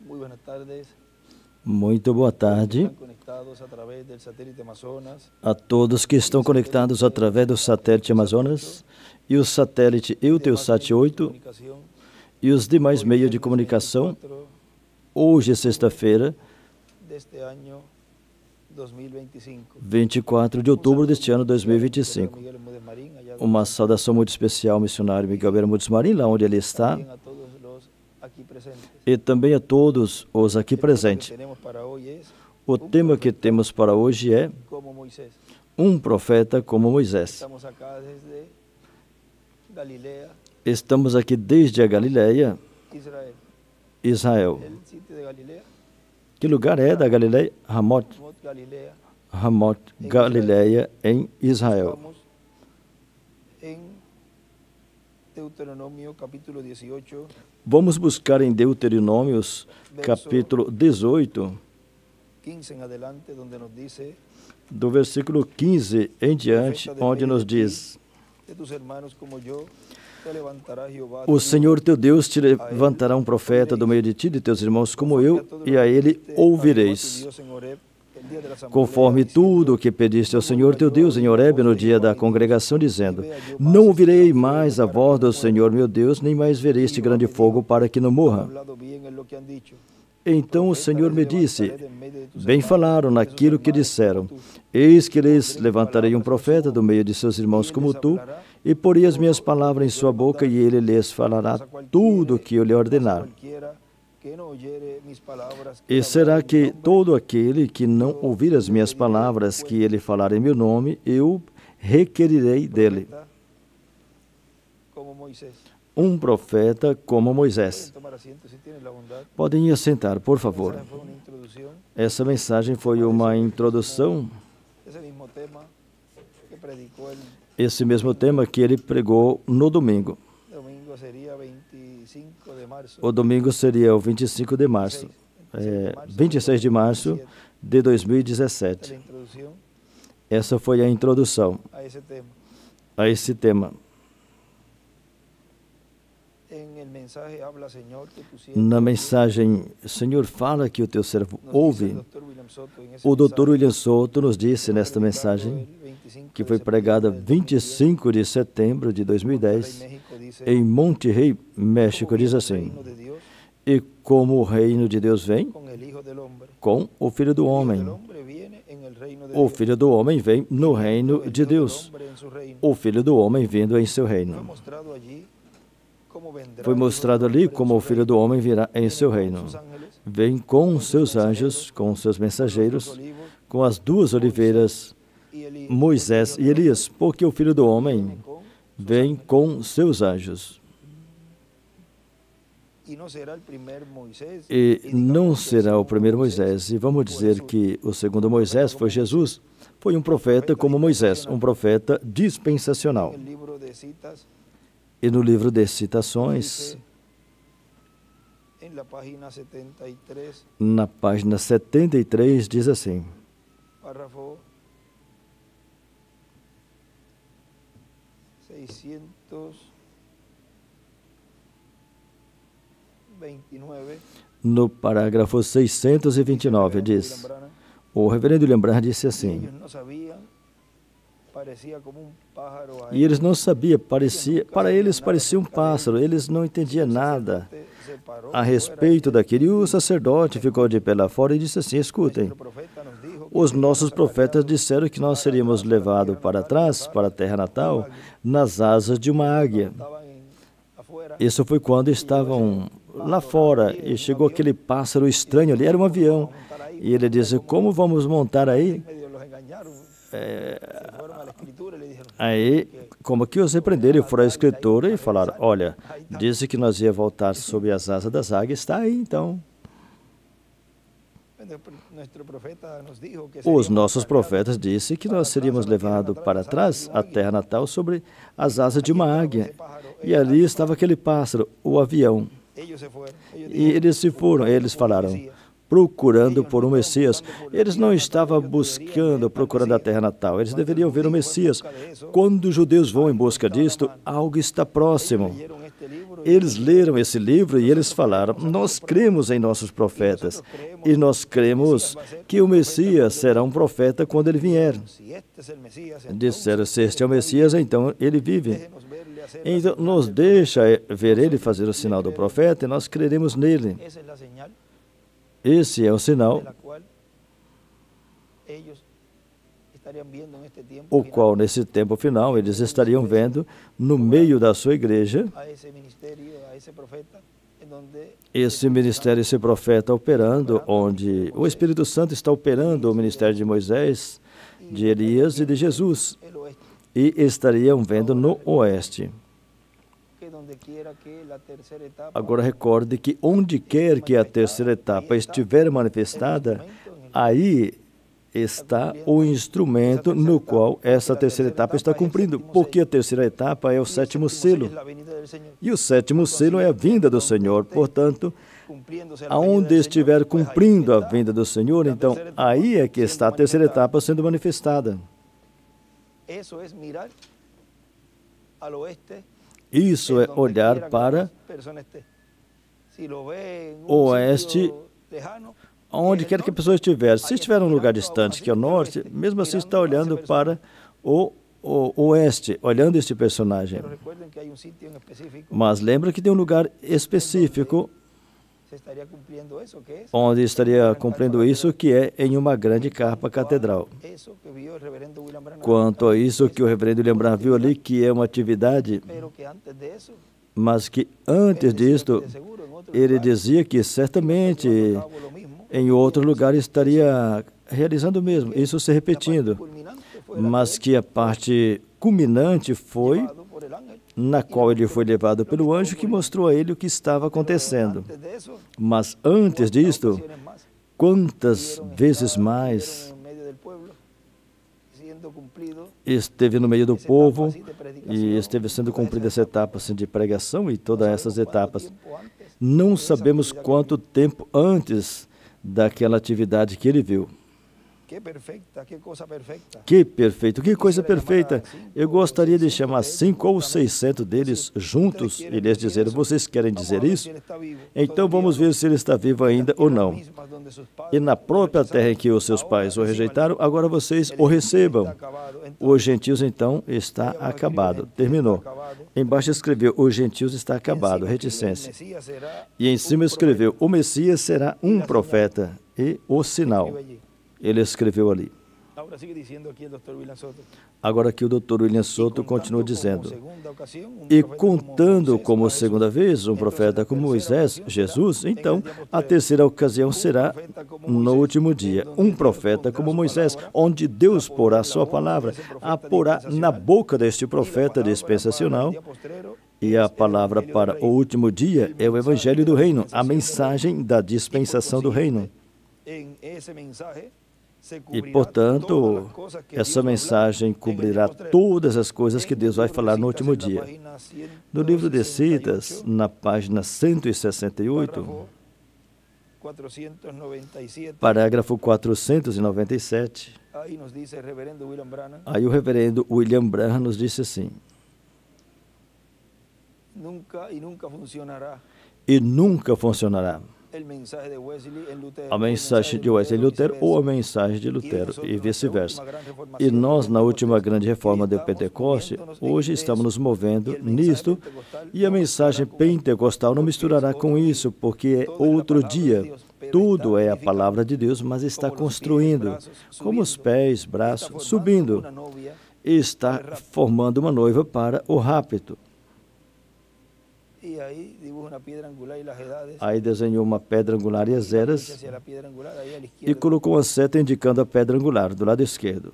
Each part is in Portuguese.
Muy buenas tardes. Muito boa tarde Están conectados através del satélite Amazonas. a todos que estão conectados através do satélite Amazonas e o satélite Eutelsat 8 Comunicación. e os demais meios de comunicação. 4 Hoje é sexta-feira, deste año 2025. 24 de outubro deste ano 2025. Miguel Bermúdez Marín, allá Uma saudação muito especial ao missionário Miguel Bermúdez Marim, lá onde ele está, también a todos los aquí presentes. e também a todos os aqui El tema que presentes. tenemos para hoy es O tema que temos para hoje é como Moisés. um profeta como Moisés. Estamos acá desde Galilea, Estamos aqui desde a Galileia, Israel. Israel. El sitio de Galilea, Que lugar é da Galileia? Mot Galilea. Ramot, Galileia, em Israel. Estamos en Deuteronomio capítulo 18, Vamos buscar em Deuteronômios, capítulo 18, 15 en adelante, donde nos dice: do versículo 15 em diante, onde nos diz: de tus hermanos como yo, te levantará Jehová. O Senhor teu Deus te levantará um profeta do meio de ti, de teus irmãos como eu, e a ele ouvireis. Conforme tudo o que pediste ao Senhor teu Deus em Horebe no dia da congregação, dizendo: Não ouvirei mais a voz do Senhor meu Deus, nem mais verei este grande fogo para que não morra. Então o Senhor me disse: Bem falaram naquilo que disseram. Eis que lhes levantarei um profeta do meio de seus irmãos como tu, e porei as minhas palavras em sua boca, e ele lhes falará tudo o que eu lhe ordenar. E será que todo aquele que não ouvir as minhas palavras que ele falar em meu nome, eu requerirei dele um profeta como Moisés. Podem assentar, por favor. Essa mensagem foi uma introdução, esse mesmo tema que ele pregou no domingo. O domingo seria o 25 de março, 26 de março de 2017. Essa foi a introdução a esse tema. Na mensagem, Senhor, fala que o teu servo ouve. O Dr. William Souto nos disse nesta mensagem, que foi pregada 25 de setembro de 2010, em Monterrey, México, diz assim: E como o reino de Deus vem? Com o Filho do Homem. O Filho do Homem vem no reino de Deus. O Filho do Homem vindo em seu reino. Foi mostrado ali como o Filho do Homem virá em seu reino. Vem com seus anjos, com seus mensageiros, com as duas oliveiras, Moisés e Elias, porque o Filho do Homem vem com seus anjos. E não será o primeiro Moisés. E vamos dizer que o segundo Moisés foi Jesus. Foi um profeta como Moisés, um profeta dispensacional. E no livro de citações, na página 73, diz assim: Párrafo 629. No parágrafo 629, diz: O reverendo William Branham disse assim: E eles não sabiam, para eles parecia um pássaro, eles não entendiam nada a respeito daquilo. E o sacerdote ficou de pé lá fora e disse assim: Escutem, os nossos profetas disseram que nós seríamos levados para trás, para a terra natal, nas asas de uma águia. Isso foi quando estavam lá fora e chegou aquele pássaro estranho ali, era um avião. E ele disse: Como vamos montar aí? Aí, como que os repreenderam, foram à escritura e falaram: Olha, disse que nós ia voltar sob as asas das águias, está aí então. Os nossos profetas disseram que nós seríamos levados para trás, a terra natal, sobre as asas de uma águia. E ali estava aquele pássaro, o avião. E eles se foram, eles falaram: procurando por um Messias. Eles não estavam procurando a terra natal. Eles deveriam ver o Messias. Quando os judeus vão em busca disto, algo está próximo. Eles leram esse livro e eles falaram: nós cremos em nossos profetas e nós cremos que o Messias será um profeta quando ele vier. Disseram: se este é o Messias, então ele vive. Então, nos deixa ver ele fazer o sinal do profeta e nós creremos nele. Esse é o sinal o qual, nesse tempo final, eles estariam vendo no meio da sua igreja esse ministério, esse profeta operando, onde o Espírito Santo está operando o ministério de Moisés, de Elias e de Jesus, e estariam vendo no oeste. Agora recorde que onde quer que a terceira etapa estiver manifestada, aí está o instrumento no qual essa terceira etapa está cumprindo, porque a terceira etapa é o sétimo selo, e o sétimo selo é a vinda do Senhor. Portanto, aonde estiver cumprindo a vinda do Senhor, então aí é que está a terceira etapa sendo manifestada. Isso é olhar para o oeste, onde quer que a pessoa estiver. Se estiver em um lugar distante, que é o norte, mesmo assim está olhando para o oeste, olhando este personagem. Mas lembra que tem um lugar específico onde estaria cumprindo isso, que é em uma grande carpa catedral. Quanto a isso que o reverendo William Branham viu ali, que é uma atividade, mas que antes disto, ele dizia que certamente em outro lugar estaria realizando o mesmo, isso se repetindo, mas que a parte culminante foi na qual ele foi levado pelo anjo que mostrou a ele o que estava acontecendo. Mas antes disto, quantas vezes mais esteve no meio do povo e esteve sendo cumprida essa etapa assim, de pregação e todas essas etapas. Não sabemos quanto tempo antes daquela atividade que ele viu. Que perfeito, que coisa perfeita. Eu gostaria de chamar 500 ou 600 deles juntos e lhes dizer: vocês querem dizer isso? Então vamos ver se ele está vivo ainda ou não. E na própria terra em que os seus pais o rejeitaram, agora vocês o recebam. Os gentios, então, está acabado. Terminou. Embaixo escreveu: os gentios está acabado, reticência. E em cima escreveu: o Messias será um profeta e o sinal. Ele escreveu ali. Agora aqui o Dr. William Soto continua dizendo: e contando como segunda vez um profeta como Moisés, Jesus, então a terceira ocasião será no último dia, um profeta como Moisés, onde Deus porá sua palavra, a porá na boca deste profeta dispensacional, e a palavra para o último dia é o Evangelho do Reino, a mensagem da dispensação do Reino. E, portanto, essa mensagem cobrirá todas as coisas que Deus vai falar no último dia. No livro de Citas, na página 168, parágrafo 497, aí o reverendo William Branham nos disse assim: e nunca funcionará a mensagem de Wesley e Lutero ou a mensagem de Lutero e vice-versa. E nós, na última grande reforma do Pentecoste, hoje estamos nos movendo nisto, e a mensagem pentecostal não misturará com isso, porque é outro dia. Tudo é a palavra de Deus, mas está construindo, como os pés, braços, subindo, e está formando uma noiva para o rapto. Aí desenhou uma pedra angular e as eras e colocou uma seta indicando a pedra angular do lado esquerdo.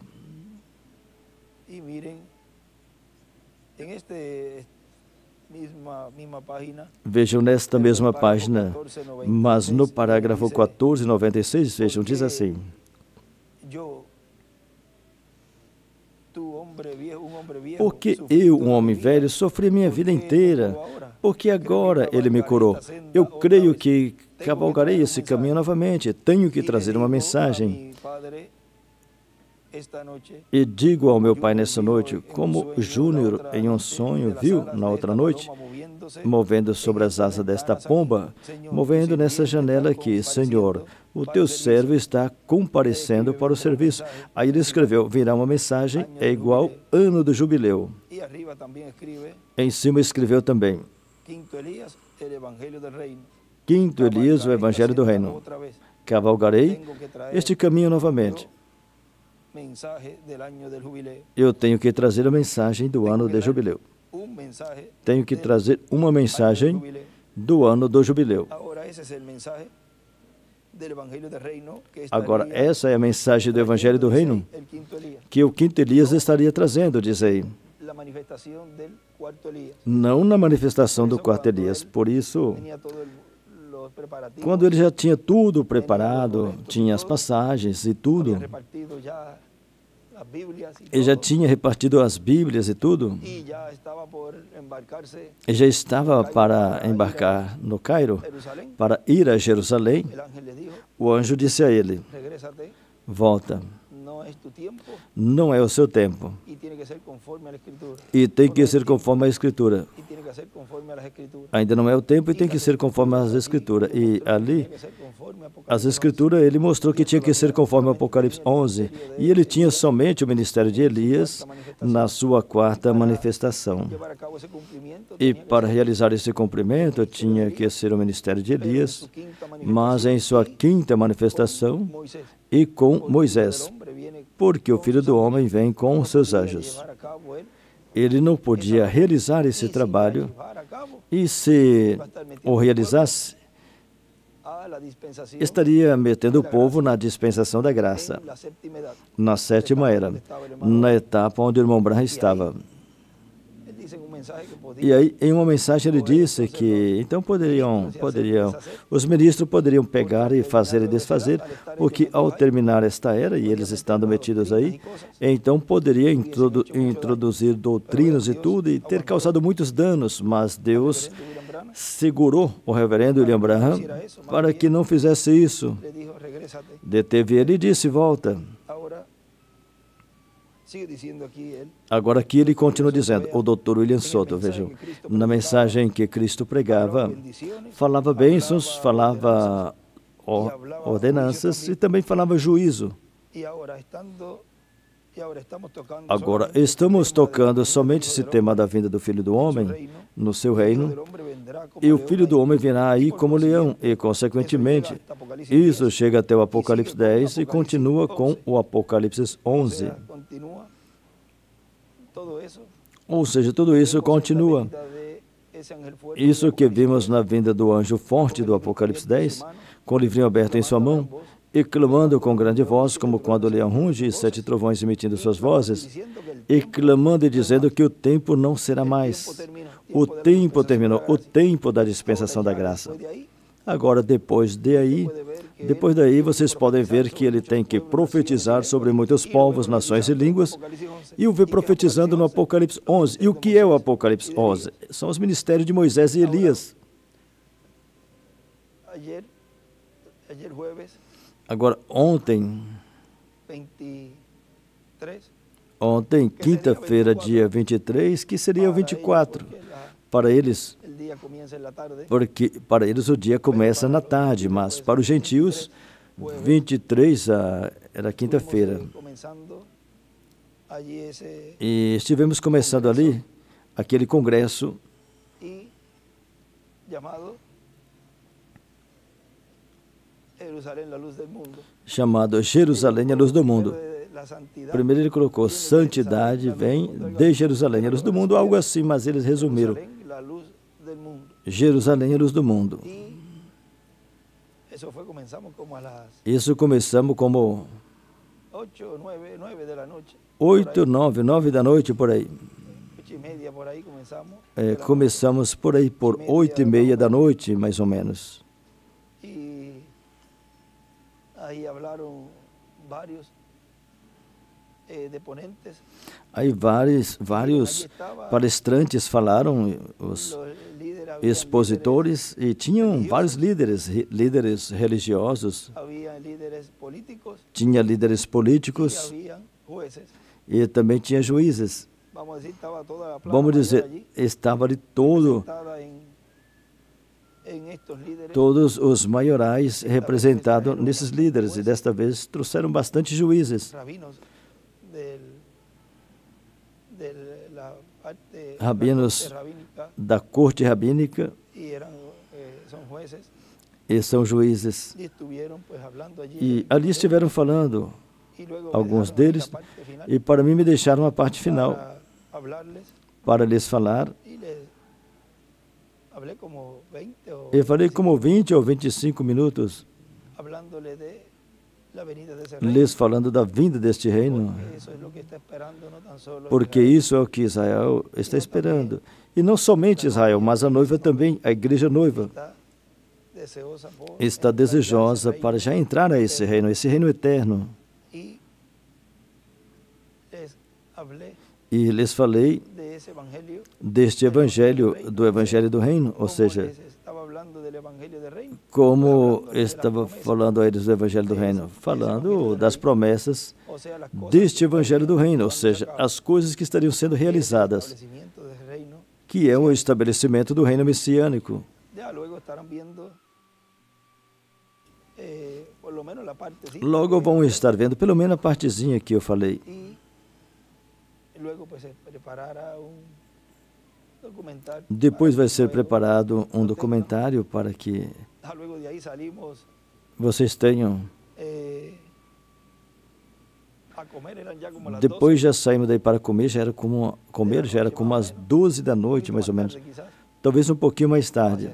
Vejam nesta mesma página, mas no parágrafo 1496, vejam, diz assim: porque eu, um homem velho, sofri minha vida inteira porque agora Ele me curou. Eu creio que cavalgarei esse caminho novamente. Tenho que trazer uma mensagem. E digo ao meu pai nessa noite, como Júnior em um sonho viu na outra noite, movendo sobre as asas desta pomba, movendo nessa janela aqui, Senhor, o teu servo está comparecendo para o serviço. Aí ele escreveu, virá uma mensagem, é igual ano do jubileu. Em cima escreveu também, Quinto Elias, o Evangelho do Reino. Cavalgarei este caminho novamente. Eu tenho que trazer a mensagem do ano de jubileu. Tenho que trazer uma mensagem do ano do jubileu. Agora, essa é a mensagem do Evangelho do Reino que o quinto Elias estaria trazendo, diz aí. Não na manifestação do quarto Elias. Por isso, quando ele já tinha tudo preparado, tinha as passagens e tudo, ele já tinha repartido as Bíblias e tudo, e já estava para embarcar no Cairo, para ir a Jerusalém, o anjo disse a ele, volta, não é o seu tempo, e tem que ser conforme a Escritura. Ainda não é o tempo e tem que ser conforme as Escrituras. E ali, as Escrituras, ele mostrou que tinha que ser conforme Apocalipse 11. E ele tinha somente o ministério de Elias na sua quarta manifestação. E para realizar esse cumprimento, tinha que ser o ministério de Elias, mas em sua quinta manifestação e com Moisés, porque o Filho do Homem vem com os seus anjos. Ele não podia realizar esse trabalho, e se o realizasse, estaria metendo o povo na dispensação da graça, na sétima era, na etapa onde o irmão Branham estava. E aí, em uma mensagem, ele disse que, então os ministros poderiam pegar e fazer e desfazer, porque ao terminar esta era, e eles estando metidos aí, então poderia introduzir doutrinas e tudo, e ter causado muitos danos, mas Deus segurou o reverendo William Branham para que não fizesse isso. Deteve ele e disse, volta. Agora aqui ele continua dizendo, o Dr. William Soto, vejam, na mensagem que Cristo pregava, falava bênçãos, falava ordenanças e também falava juízo. Agora estamos tocando somente esse tema da vinda do Filho do Homem no seu reino, e o Filho do Homem virá aí como leão, e consequentemente isso chega até o Apocalipse 10 e continua com o Apocalipse 11. Ou seja, tudo isso continua. Isso que vimos na vinda do anjo forte do Apocalipse 10, com o livrinho aberto em sua mão, e clamando com grande voz, como quando o leão ruge, e 7 trovões emitindo suas vozes, e clamando e dizendo que o tempo não será mais. O tempo terminou, o tempo da dispensação da graça. Agora, depois daí, vocês podem ver que ele tem que profetizar sobre muitos povos, nações e línguas, e o vê profetizando no Apocalipse 11. E o que é o Apocalipse 11? São os ministérios de Moisés e Elias. Agora, ontem, quinta-feira, dia 23, que seria o 24, para eles, porque para eles o dia começa na tarde, mas para os gentios, 23 era quinta-feira. E estivemos começando ali, aquele congresso, chamado Jerusalém, a luz do mundo. Primeiro ele colocou, santidade vem de Jerusalém, a luz do mundo, algo assim, mas eles resumiram. Jerusalém, a luz do mundo. Isso começamos como 8, 9 da noite, por aí. Começamos por aí, por 8:30 da noite, mais ou menos. Aí vários palestrantes falaram, os expositores, e tinham vários líderes religiosos, tinha líderes políticos e também tinha juízes. Vamos dizer, estava ali todos os maiorais representados nesses líderes, e desta vez trouxeram bastante juízes, rabinos da corte rabínica, e são juízes. E ali estiveram falando, alguns deles, e para mim me deixaram a parte final, para lhes falar. Eu falei como 20 ou 25 minutos, lhes falando da vinda deste reino, porque isso é o que Israel está esperando. E não somente Israel, mas a noiva também, a igreja noiva, está desejosa para já entrar nesse reino eterno. E lhes falei deste evangelho, do evangelho do reino, ou seja, como estava falando a eles do evangelho do reino, falando das promessas deste evangelho do reino, ou seja, as coisas que estariam sendo realizadas, que é o estabelecimento do reino messiânico. Logo vão estar vendo pelo menos a partezinha que eu falei. Depois vai ser preparado um documentário para que vocês tenham. Depois já saímos daí para comer, já era como as 12 da noite, mais ou menos. Talvez um pouquinho mais tarde.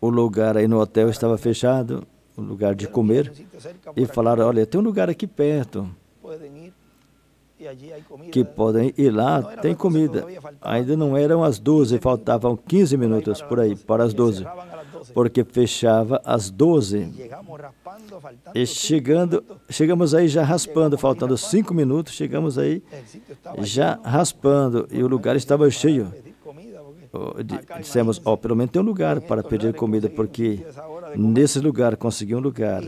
O lugar aí no hotel estava fechado, o lugar de comer, e falaram, olha, tem um lugar aqui perto que podem ir lá, tem comida. Ainda não eram as 12, faltavam 15 minutos por aí, para as 12, porque fechava às 12. E chegamos aí já raspando, faltando 5 minutos, chegamos aí já raspando, e o lugar estava cheio. Dissemos, pelo menos tem um lugar para pedir comida, porque nesse lugar consegui um lugar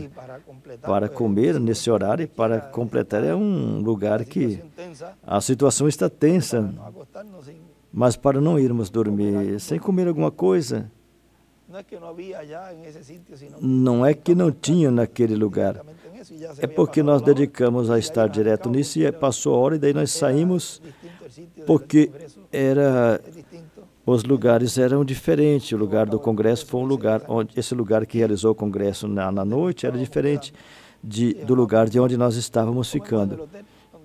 para comer nesse horário, e para completar é um lugar que a situação está tensa, mas para não irmos dormir sem comer alguma coisa, não é que não tinha naquele lugar, é porque nós dedicamos a estar direto nisso, e passou a hora, e daí nós saímos, porque os lugares eram diferentes. O lugar do congresso foi um lugar esse lugar que realizou o congresso na noite era diferente do lugar de onde nós estávamos ficando.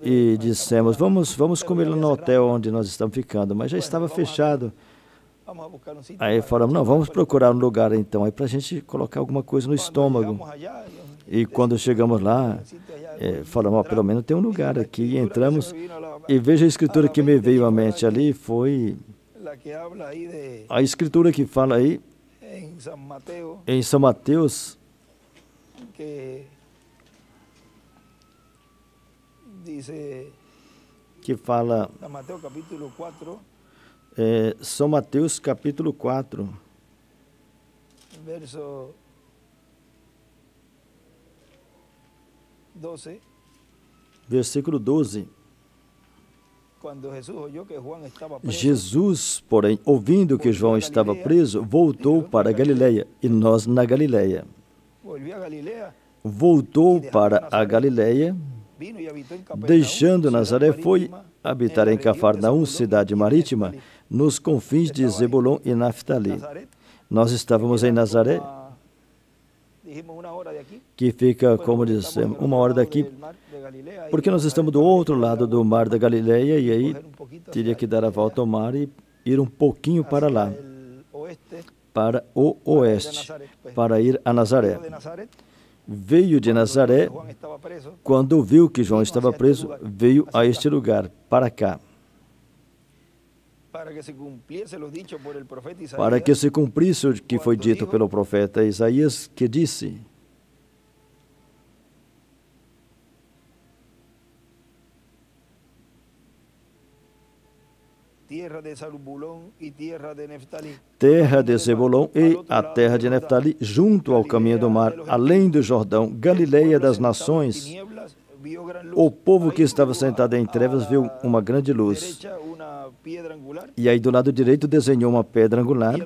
E dissemos, vamos comer lá no hotel onde nós estamos ficando, mas já estava fechado. Aí falamos, não, vamos procurar um lugar então, aí para a gente colocar alguma coisa no estômago. E quando chegamos lá, falamos, pelo menos tem um lugar aqui, e entramos, e veja a escritura que me veio à mente ali, foi a escritura que fala aí, em São Mateus, que fala, São Mateus capítulo 4, verso 12. Versículo 12. Jesus, porém, ouvindo que João estava preso, voltou para a Galileia, e nós na Galileia. Voltou para a Galileia, deixando Nazaré, foi habitar em Cafarnaum, cidade marítima, nos confins de Zebulon e Naftali. Nós estávamos em Nazaré, que fica, como dissemos, 1 hora daqui, porque nós estamos do outro lado do mar da Galileia, e aí teria que dar a volta ao mar e ir um pouquinho para lá, para o oeste, para ir a Nazaré. Veio de Nazaré, quando viu que João estava preso, veio a este lugar, para cá, para que se cumprisse o que foi dito pelo profeta Isaías, que disse, terra de Zebulon e a terra de Neftali, junto ao caminho do mar, além do Jordão, Galileia das nações. O povo que estava sentado em trevas viu uma grande luz. E aí do lado direito desenhou uma pedra angular.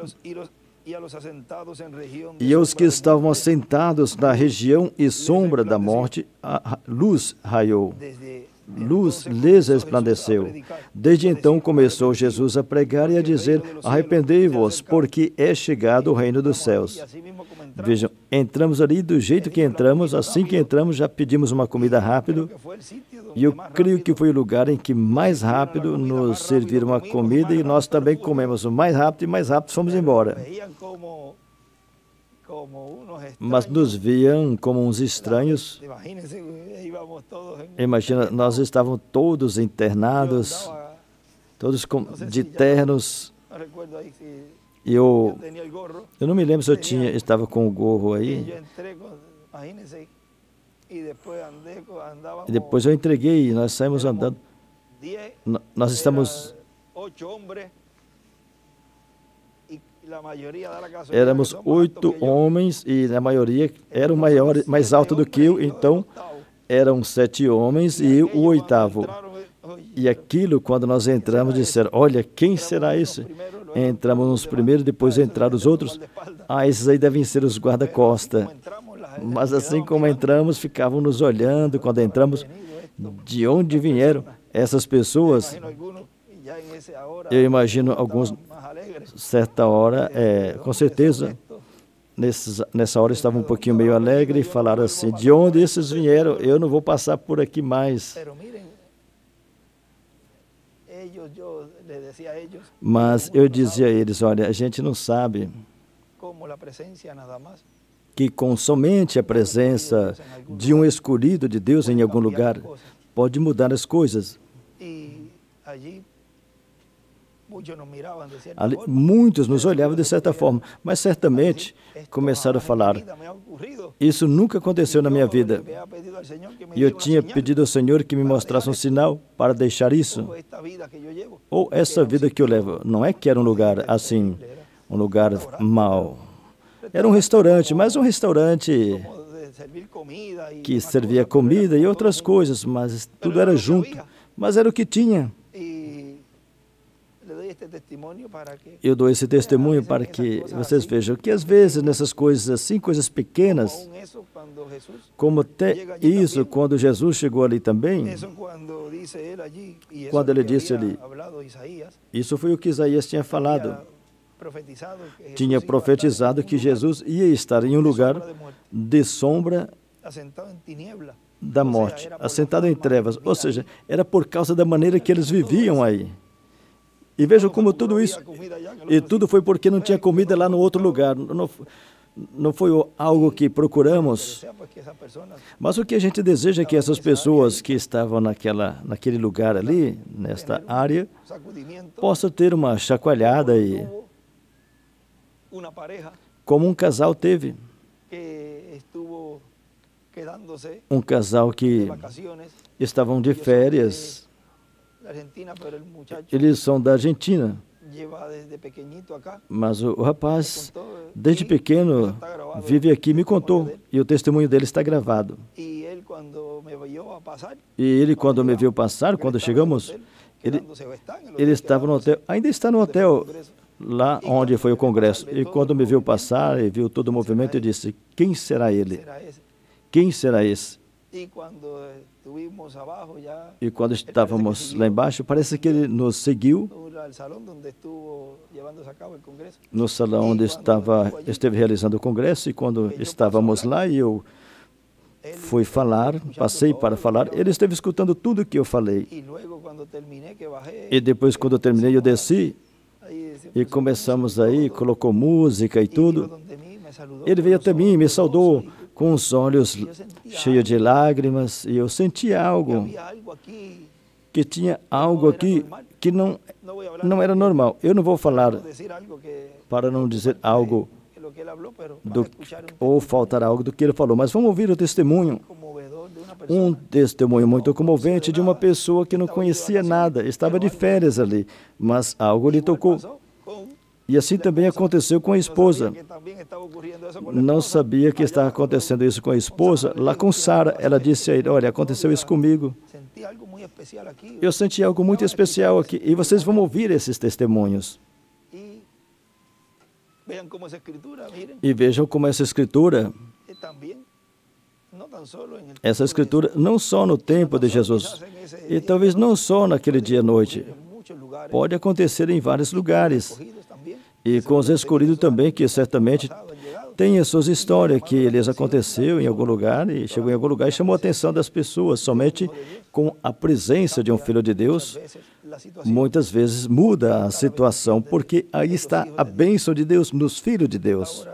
E os que estavam assentados na região e sombra da morte, a luz raiou. Luz lhes resplandeceu. Desde então começou Jesus a pregar e a dizer: arrependei-vos, porque é chegado o reino dos céus. Vejam, entramos ali do jeito que entramos, assim que entramos já pedimos uma comida rápido, e eu creio que foi o lugar em que mais rápido nos serviram a comida e nós também comemos mais rápido e mais rápido fomos embora. Mas nos viam como uns estranhos. Imagina, nós estávamos todos internados, todos de ternos. Eu não me lembro se eu estava com o gorro aí. E depois eu entreguei e nós saímos andando. Nós estamos... Éramos 8 homens e a maioria era o maior, mais alto do que eu, então eram 7 homens e eu o 8º. E aquilo, quando nós entramos, disseram: olha, quem será esse? Entramos nos primeiros, depois entraram os outros. Ah, esses aí devem ser os guarda-costa. Mas assim como entramos, ficavam nos olhando quando entramos. De onde vieram essas pessoas? Eu imagino alguns, certa hora, com certeza, nessa hora estavam um pouquinho meio alegre e falaram assim: de onde esses vieram? Eu não vou passar por aqui mais. Mas eu dizia a eles: olha, a gente não sabe que com somente a presença de um escolhido de Deus em algum lugar pode mudar as coisas. Ali, muitos nos olhavam de certa forma, mas certamente começaram a falar: isso nunca aconteceu na minha vida. E eu tinha pedido ao Senhor que me mostrasse um sinal para deixar isso. Ou essa vida que eu levo. Não é que era um lugar assim, um lugar mau. Era um restaurante, mas um restaurante que servia comida e outras coisas, mas tudo era junto. Mas era o que tinha. Eu dou esse testemunho para que vocês vejam que às vezes nessas coisas assim, coisas pequenas, como até isso, quando Jesus chegou ali também, quando ele disse ali, isso foi o que Isaías tinha falado, tinha profetizado que Jesus ia estar em um lugar de sombra da morte, assentado em trevas, ou seja, era por causa da maneira que eles viviam aí. E vejam como tudo isso, e tudo foi porque não tinha comida lá no outro lugar, não foi algo que procuramos, mas o que a gente deseja é que essas pessoas que estavam naquele lugar ali, nesta área, possam ter uma chacoalhada, e como um casal teve, um casal que estavam de férias. Eles são da Argentina, mas o rapaz, desde pequeno, vive aqui e me contou, e o testemunho dele está gravado. E ele, quando me viu passar, quando chegamos, ele estava no hotel, ainda está no hotel, lá onde foi o congresso. E quando me viu passar e viu todo o movimento, eu disse: quem será ele? Quem será esse? E quando estávamos lá embaixo, parece que ele nos seguiu no salão onde esteve realizando o congresso, e quando estávamos lá e eu fui falar, passei para falar, ele esteve escutando tudo o que eu falei. E depois, quando eu terminei, eu desci e começamos aí, colocou música e tudo. Ele veio até mim, me saudou com os olhos cheios de lágrimas, e eu senti algo, que tinha algo aqui que não era normal. Eu não vou falar para não dizer algo ou faltar algo do que ele falou, mas vamos ouvir o testemunho um testemunho muito comovente de uma pessoa que não conhecia nada, estava de férias ali, mas algo lhe tocou. E assim também aconteceu com a esposa. Não sabia que estava acontecendo isso com a esposa. Lá com Sara, ela disse a ele, olha, aconteceu isso comigo. Eu senti algo muito especial aqui. E vocês vão ouvir esses testemunhos. E vejam como essa escritura não só no tempo de Jesus, e talvez não só naquele dia à noite, pode acontecer em vários lugares. E com os escolhidos também, que certamente tem as suas histórias, que lhes aconteceu em algum lugar, e chegou em algum lugar e chamou a atenção das pessoas. Somente com a presença de um Filho de Deus, muitas vezes muda a situação, porque aí está a bênção de Deus nos filhos de Deus.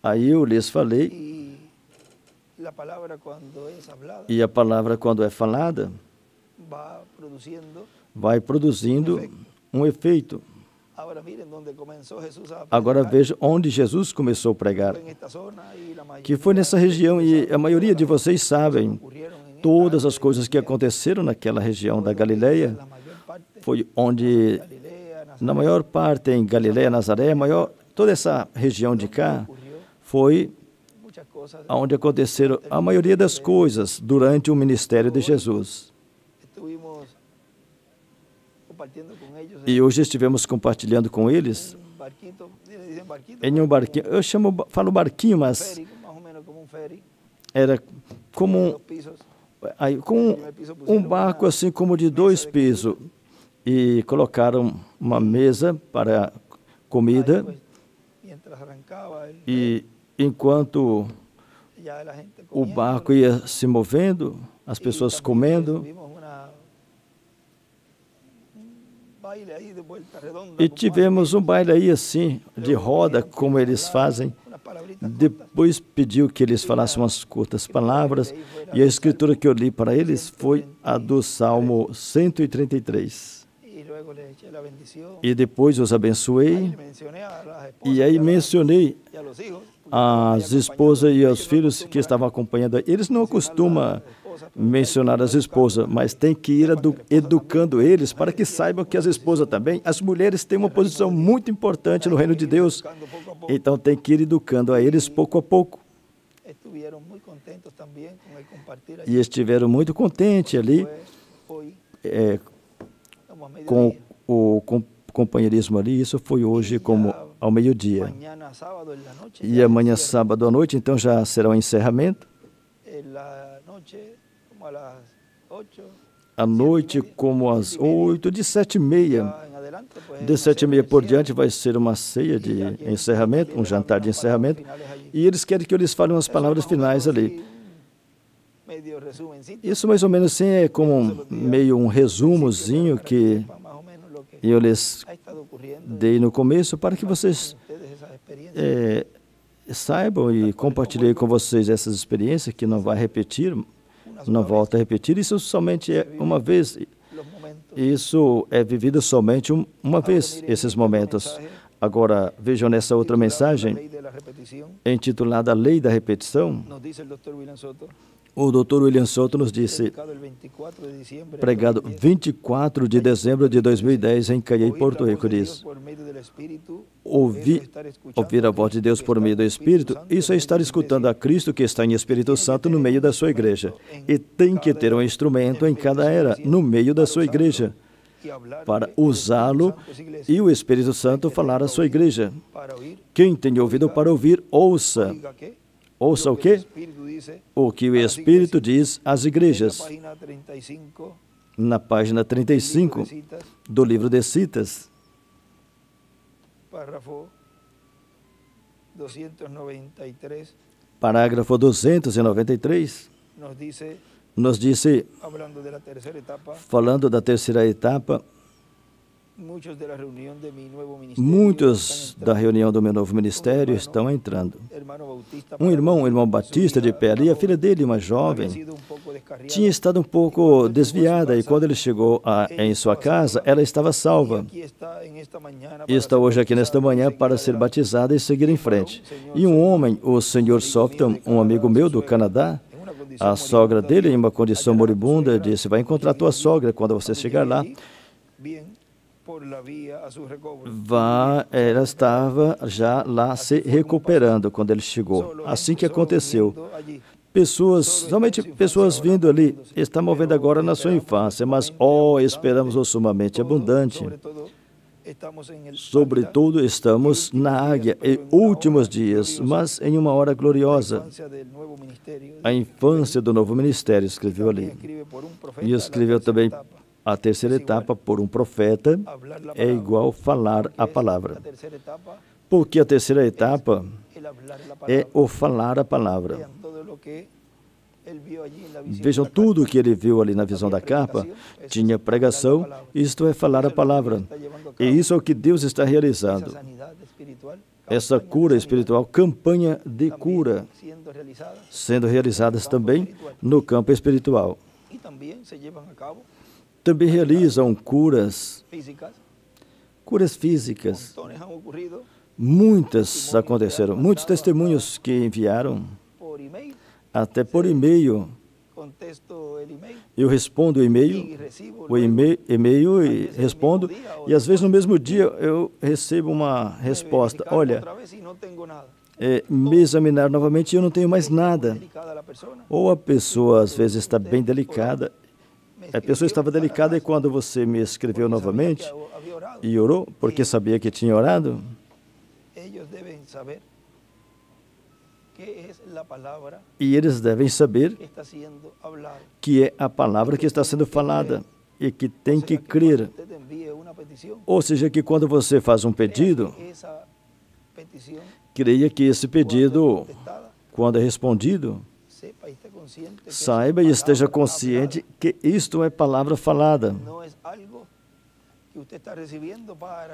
Aí eu lhes falei, e a palavra, quando é falada, vai produzindo um efeito. Agora veja onde Jesus começou a pregar, que foi nessa região, e a maioria de vocês sabem todas as coisas que aconteceram naquela região da Galileia. Foi onde, na maior parte em Galileia, Nazaré, toda essa região de cá, foi onde aconteceram a maioria das coisas durante o ministério de Jesus. E hoje estivemos compartilhando com eles em um barquinho. Eu falo barquinho, mas era como um barco assim como de 2 pisos. E colocaram uma mesa para comida. E enquanto o barco ia se movendo, as pessoas comendo, e tivemos um baile aí assim, de roda, como eles fazem. Depois pediu que eles falassem umas curtas palavras, e a escritura que eu li para eles foi a do Salmo 133. E depois os abençoei, e aí mencionei as esposas e os filhos que estavam acompanhando. Eles não costumam mencionar as esposas, mas tem que ir educando eles para que saibam que as esposas também, as mulheres têm uma posição muito importante no reino de Deus, então tem que ir educando a eles pouco a pouco. E estiveram muito contentes ali com o companheirismo ali. Isso foi hoje como ao meio-dia. E amanhã, sábado à noite, então já será o encerramento. À noite, como às 8, de 7h30. De 7h30 por diante vai ser uma ceia de encerramento, um jantar de encerramento. E eles querem que eu lhes fale umas palavras finais ali. Isso mais ou menos assim é como meio um resumozinho que eu lhes dei no começo para que vocês saibam e compartilhei com vocês essas experiências que não vai repetir, não volta a repetir. Isso somente é uma vez. Isso é vivido somente uma vez, esses momentos. Agora, vejam nessa outra mensagem, intitulada A Lei da Repetição. O Dr. William Soto nos disse, pregado 24 de dezembro de 2010 em Caiei, Porto Rico, diz: ouvir a voz de Deus por meio do Espírito, isso é estar escutando a Cristo que está em Espírito Santo no meio da sua igreja. E tem que ter um instrumento em cada era, no meio da sua igreja, para usá-lo e o Espírito Santo falar à sua igreja. Quem tem ouvido para ouvir, ouça. Ouça o quê? O que o Espírito diz às igrejas. Na página 35 do livro de Citas, parágrafo 293, nos disse, falando da terceira etapa, Muitos da reunião do meu novo ministério estão entrando. Um irmão Batista de pé ali, a filha dele, uma jovem, tinha estado um pouco desviada e quando ele chegou em sua casa, ela estava salva. E está hoje aqui nesta manhã para ser batizada e seguir em frente. E um homem, o Sr. Softon, um amigo meu do Canadá, a sogra dele, em uma condição moribunda, disse: vai encontrar tua sogra quando você chegar lá. Ela estava já lá se recuperando quando ele chegou. Assim que aconteceu. Somente pessoas vindo ali, está movendo agora na sua infância, mas, esperamos o sumamente abundante. Sobretudo, estamos na águia, em últimos dias, mas em uma hora gloriosa. A infância do novo ministério, escreveu ali. E escreveu também a terceira etapa, por um profeta, é igual falar a palavra. Porque a terceira etapa é o falar a palavra. Vejam, tudo o que ele viu ali na visão da capa tinha pregação, isto é falar a palavra. E isso é o que Deus está realizando. Essa cura espiritual, campanha de cura, sendo realizadas também no campo espiritual. Também realizam curas físicas. Muitas aconteceram, muitos testemunhos que enviaram, até por e-mail. Eu respondo o e-mail e respondo, e às vezes no mesmo dia eu recebo uma resposta: olha, me examinar novamente e eu não tenho mais nada. Ou a pessoa às vezes está bem delicada. A pessoa estava delicada e quando você me escreveu novamente e orou, porque sabia que tinha orado, e eles devem saber que é a palavra que está sendo falada e que tem que crer. Ou seja, que quando você faz um pedido, creia que esse pedido, quando é respondido, saiba e esteja consciente que isto é palavra falada.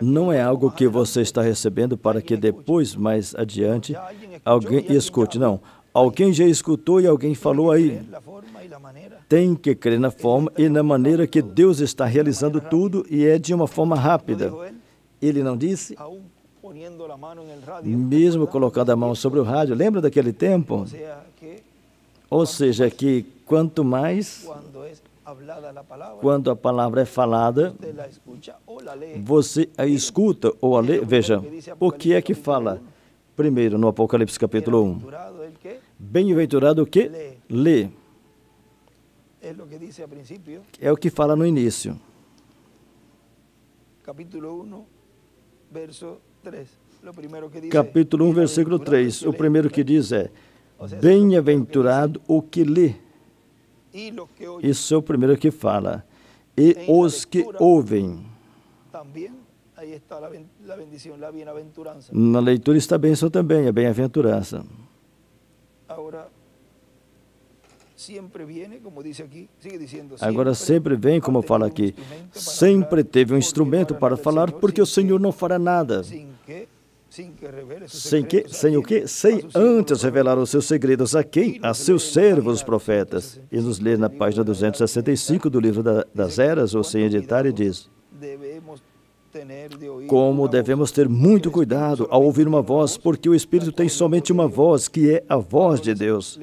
Não é algo que você está recebendo para que depois, mais adiante, alguém escute. Não. Alguém já escutou e alguém falou aí. Tem que crer na forma e na maneira que Deus está realizando tudo e é de uma forma rápida. Ele não disse? Mesmo colocando a mão sobre o rádio. Lembra daquele tempo? Ou seja, que quanto mais, quando a palavra é falada, você a escuta ou a lê. Veja, o que é que fala? Primeiro, no Apocalipse capítulo 1. Bem-aventurado o que lê. É o que fala no início. Capítulo 1, versículo 3. O primeiro que diz é: bem-aventurado o que lê. Isso é o primeiro que fala. E os que ouvem. Na leitura está a bênção também, a bem-aventurança. Agora sempre vem, como fala aqui, sempre teve um instrumento para falar, porque o Senhor não fará nada. Sem o quê? Sem antes revelar os seus segredos a quem? A seus servos, os profetas. E nos lê na página 265 do livro das Eras, ou sem editar, e diz: como devemos ter muito cuidado ao ouvir uma voz, porque o Espírito tem somente uma voz, que é a voz de Deus.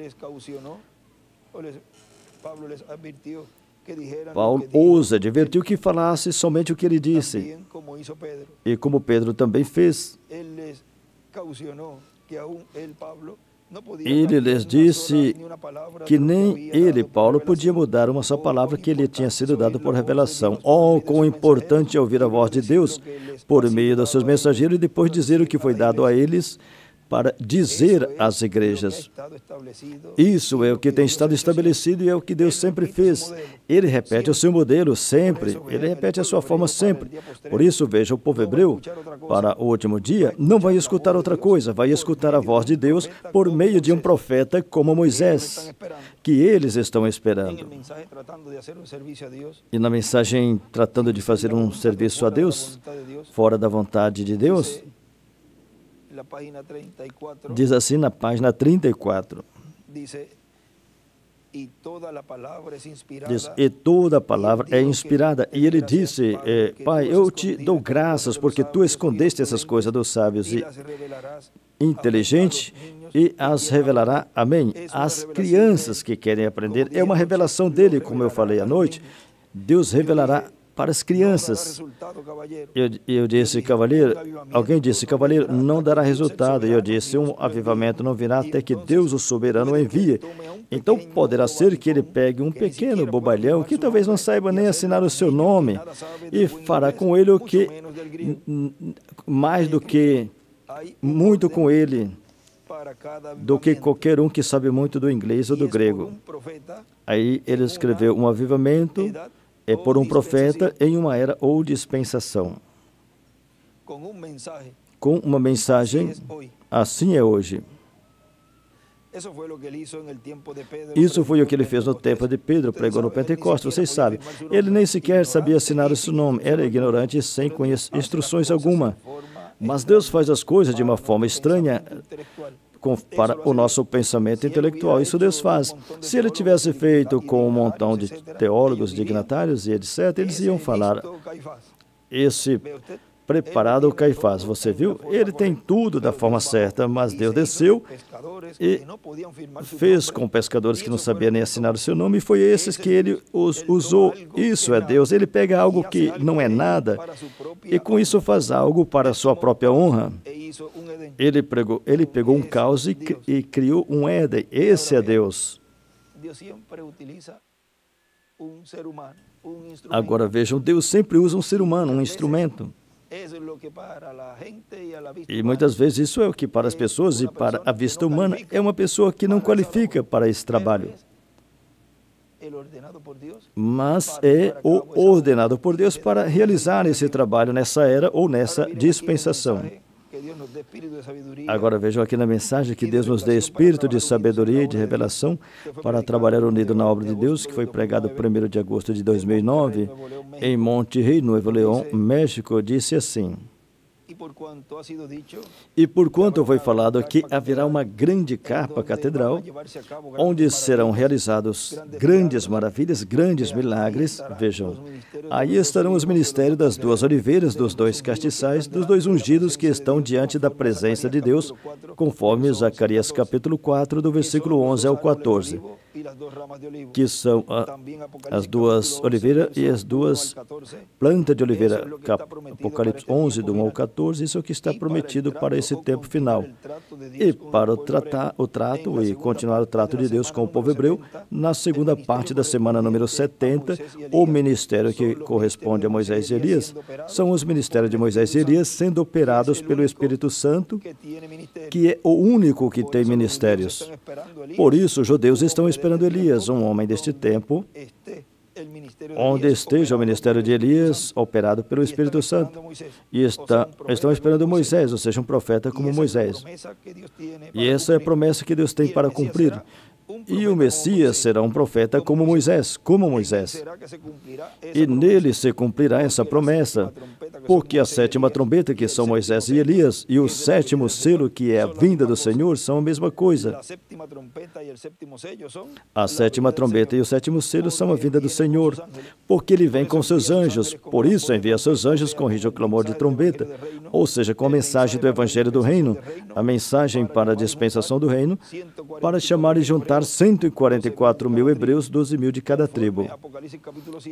Paulo ousa, advertiu que falasse somente o que ele disse. E como Pedro também fez, ele lhes disse que nem ele, Paulo, podia mudar uma só palavra que lhe tinha sido dada por revelação. Oh, quão importante é ouvir a voz de Deus por meio dos seus mensageiros e depois dizer o que foi dado a eles para dizer às igrejas. Isso é o que tem estado estabelecido e é o que Deus sempre fez. Ele repete o seu modelo sempre, ele repete a sua forma sempre. Por isso, veja, o povo hebreu, para o último dia, não vai escutar outra coisa, vai escutar a voz de Deus por meio de um profeta como Moisés, que eles estão esperando. E na mensagem tratando de fazer um serviço a Deus, fora da vontade de Deus, diz assim na página 34. Diz, e toda a palavra é inspirada. E ele disse, Pai, eu te dou graças porque tu escondeste essas coisas dos sábios e inteligentes e as revelará, amém, às crianças que querem aprender. É uma revelação dele, como eu falei à noite. Deus revelará para as crianças. Eu disse, cavalheiro, alguém disse, cavalheiro, não dará resultado. E eu disse, um avivamento não virá até que Deus, o soberano, o envie. Então, poderá ser que ele pegue um pequeno bobalhão que talvez não saiba nem assinar o seu nome e fará com ele o que, mais do que, muito com ele, do que qualquer um que sabe muito do inglês ou do grego. Aí ele escreveu um avivamento é por um profeta em uma era ou dispensação. Com uma mensagem, assim é hoje. Isso foi o que ele fez no tempo de Pedro, pregou no Pentecostes, vocês sabem. Ele nem sequer sabia assinar o seu nome, era ignorante e sem instruções alguma. Mas Deus faz as coisas de uma forma estranha para o nosso pensamento intelectual. Isso Deus faz. Se ele tivesse feito com um montão de teólogos, dignatários e etc., eles iam falar, esse preparado Caifás, você viu? Ele tem tudo da forma certa, mas Deus desceu e fez com pescadores que não sabiam nem assinar o seu nome, e foi esses que ele os usou. Isso é Deus. Ele pega algo que não é nada e com isso faz algo para a sua própria honra. Ele pegou um caos e criou um Éden. Esse é Deus. Agora vejam, Deus sempre usa um ser humano, um instrumento. E muitas vezes isso é o que para as pessoas e para a vista humana é uma pessoa que não qualifica para esse trabalho. Mas é o ordenado por Deus para realizar esse trabalho nessa era ou nessa dispensação. Agora vejam aqui na mensagem que Deus nos dê espírito de sabedoria e de revelação para trabalhar unido na obra de Deus, que foi pregado 1º de agosto de 2009 em Monterrey, Nuevo León, México, disse assim: e por quanto foi falado que haverá uma grande capa catedral, onde serão realizados grandes maravilhas, grandes milagres, vejam, aí estarão os ministérios das 2 oliveiras, dos 2 castiçais, dos 2 ungidos que estão diante da presença de Deus, conforme Zacarias capítulo 4, do versículo 11 ao 14, que são as 2 oliveiras e as 2 plantas de oliveira, Apocalipse 11, do 1 ao 14, isso é o que está prometido para esse tempo final. E para o trato e continuar o trato de Deus com o povo hebreu, na segunda parte da semana número 70, o ministério que corresponde a Moisés e Elias, são os ministérios de Moisés e Elias sendo operados pelo Espírito Santo, que é o único que tem ministérios. Por isso, os judeus estão esperando Elias, um homem deste tempo, onde esteja o ministério de Elias, operado pelo Espírito Santo. E estão esperando Moisés, ou seja, um profeta como Moisés. E essa é a promessa que Deus tem para cumprir. E o Messias será um profeta como Moisés, E nele se cumprirá essa promessa, porque a 7ª trombeta, que são Moisés e Elias, e o 7º selo, que é a vinda do Senhor, são a mesma coisa. A 7ª trombeta e o 7º selo são a vinda do Senhor, porque ele vem com seus anjos, por isso envia seus anjos, corrige o clamor de trombeta, ou seja, com a mensagem do Evangelho do Reino, a mensagem para a dispensação do Reino, para chamar e juntar 144 mil hebreus, 12 mil de cada tribo,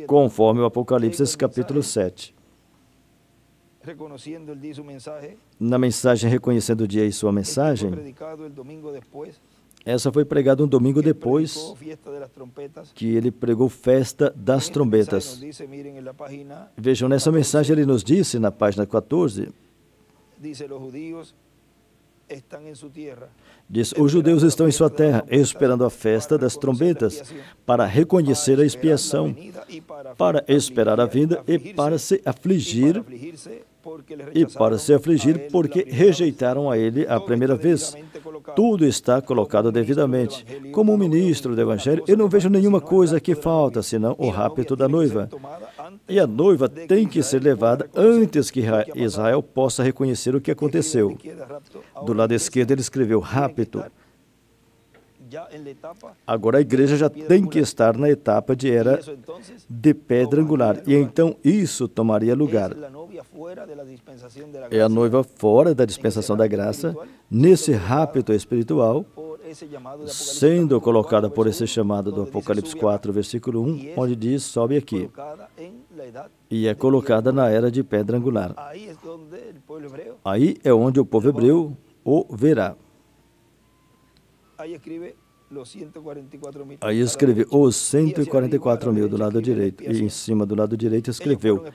conforme o Apocalipse capítulo 7. Na mensagem Reconhecendo o Dia e Sua Mensagem, essa foi pregada um domingo depois que ele pregou Festa das Trombetas. Vejam, nessa mensagem ele nos disse, na página 14, Diz, os judeus estão em sua terra, esperando a festa das trombetas, para reconhecer a expiação, para esperar a vinda e para se afligir, porque rejeitaram a ele a primeira vez. Tudo está colocado devidamente. Como um ministro do Evangelho, eu não vejo nenhuma coisa que falta, senão o rapto da noiva. E a noiva tem que ser levada antes que Israel possa reconhecer o que aconteceu. Do lado esquerdo ele escreveu rapto. Agora a igreja já tem que estar na etapa de era de pedra angular. E então isso tomaria lugar. É a noiva fora da dispensação da graça, nesse rapto espiritual, sendo colocada por esse chamado do Apocalipse 4, versículo 1, onde diz, sobe aqui. E é colocada na era de pedra angular. Aí é onde o povo hebreu o verá. Aí escreve os 144 mil do lado direito, e em cima do lado direito escreveu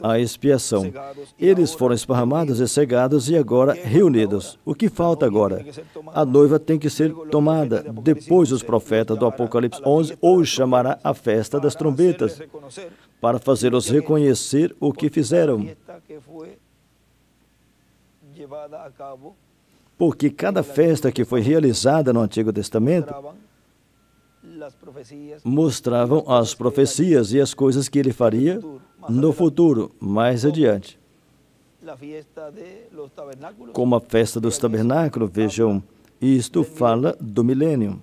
a expiação. Eles foram esparramados e cegados e agora reunidos. O que falta agora? A noiva tem que ser tomada. Depois os profetas do Apocalipse 11 os chamará à festa das trombetas, para fazê-los reconhecer o que fizeram. Porque cada festa que foi realizada no Antigo Testamento mostravam as profecias e as coisas que ele faria no futuro, mais adiante. Como a festa dos tabernáculos, vejam, isto fala do milênio.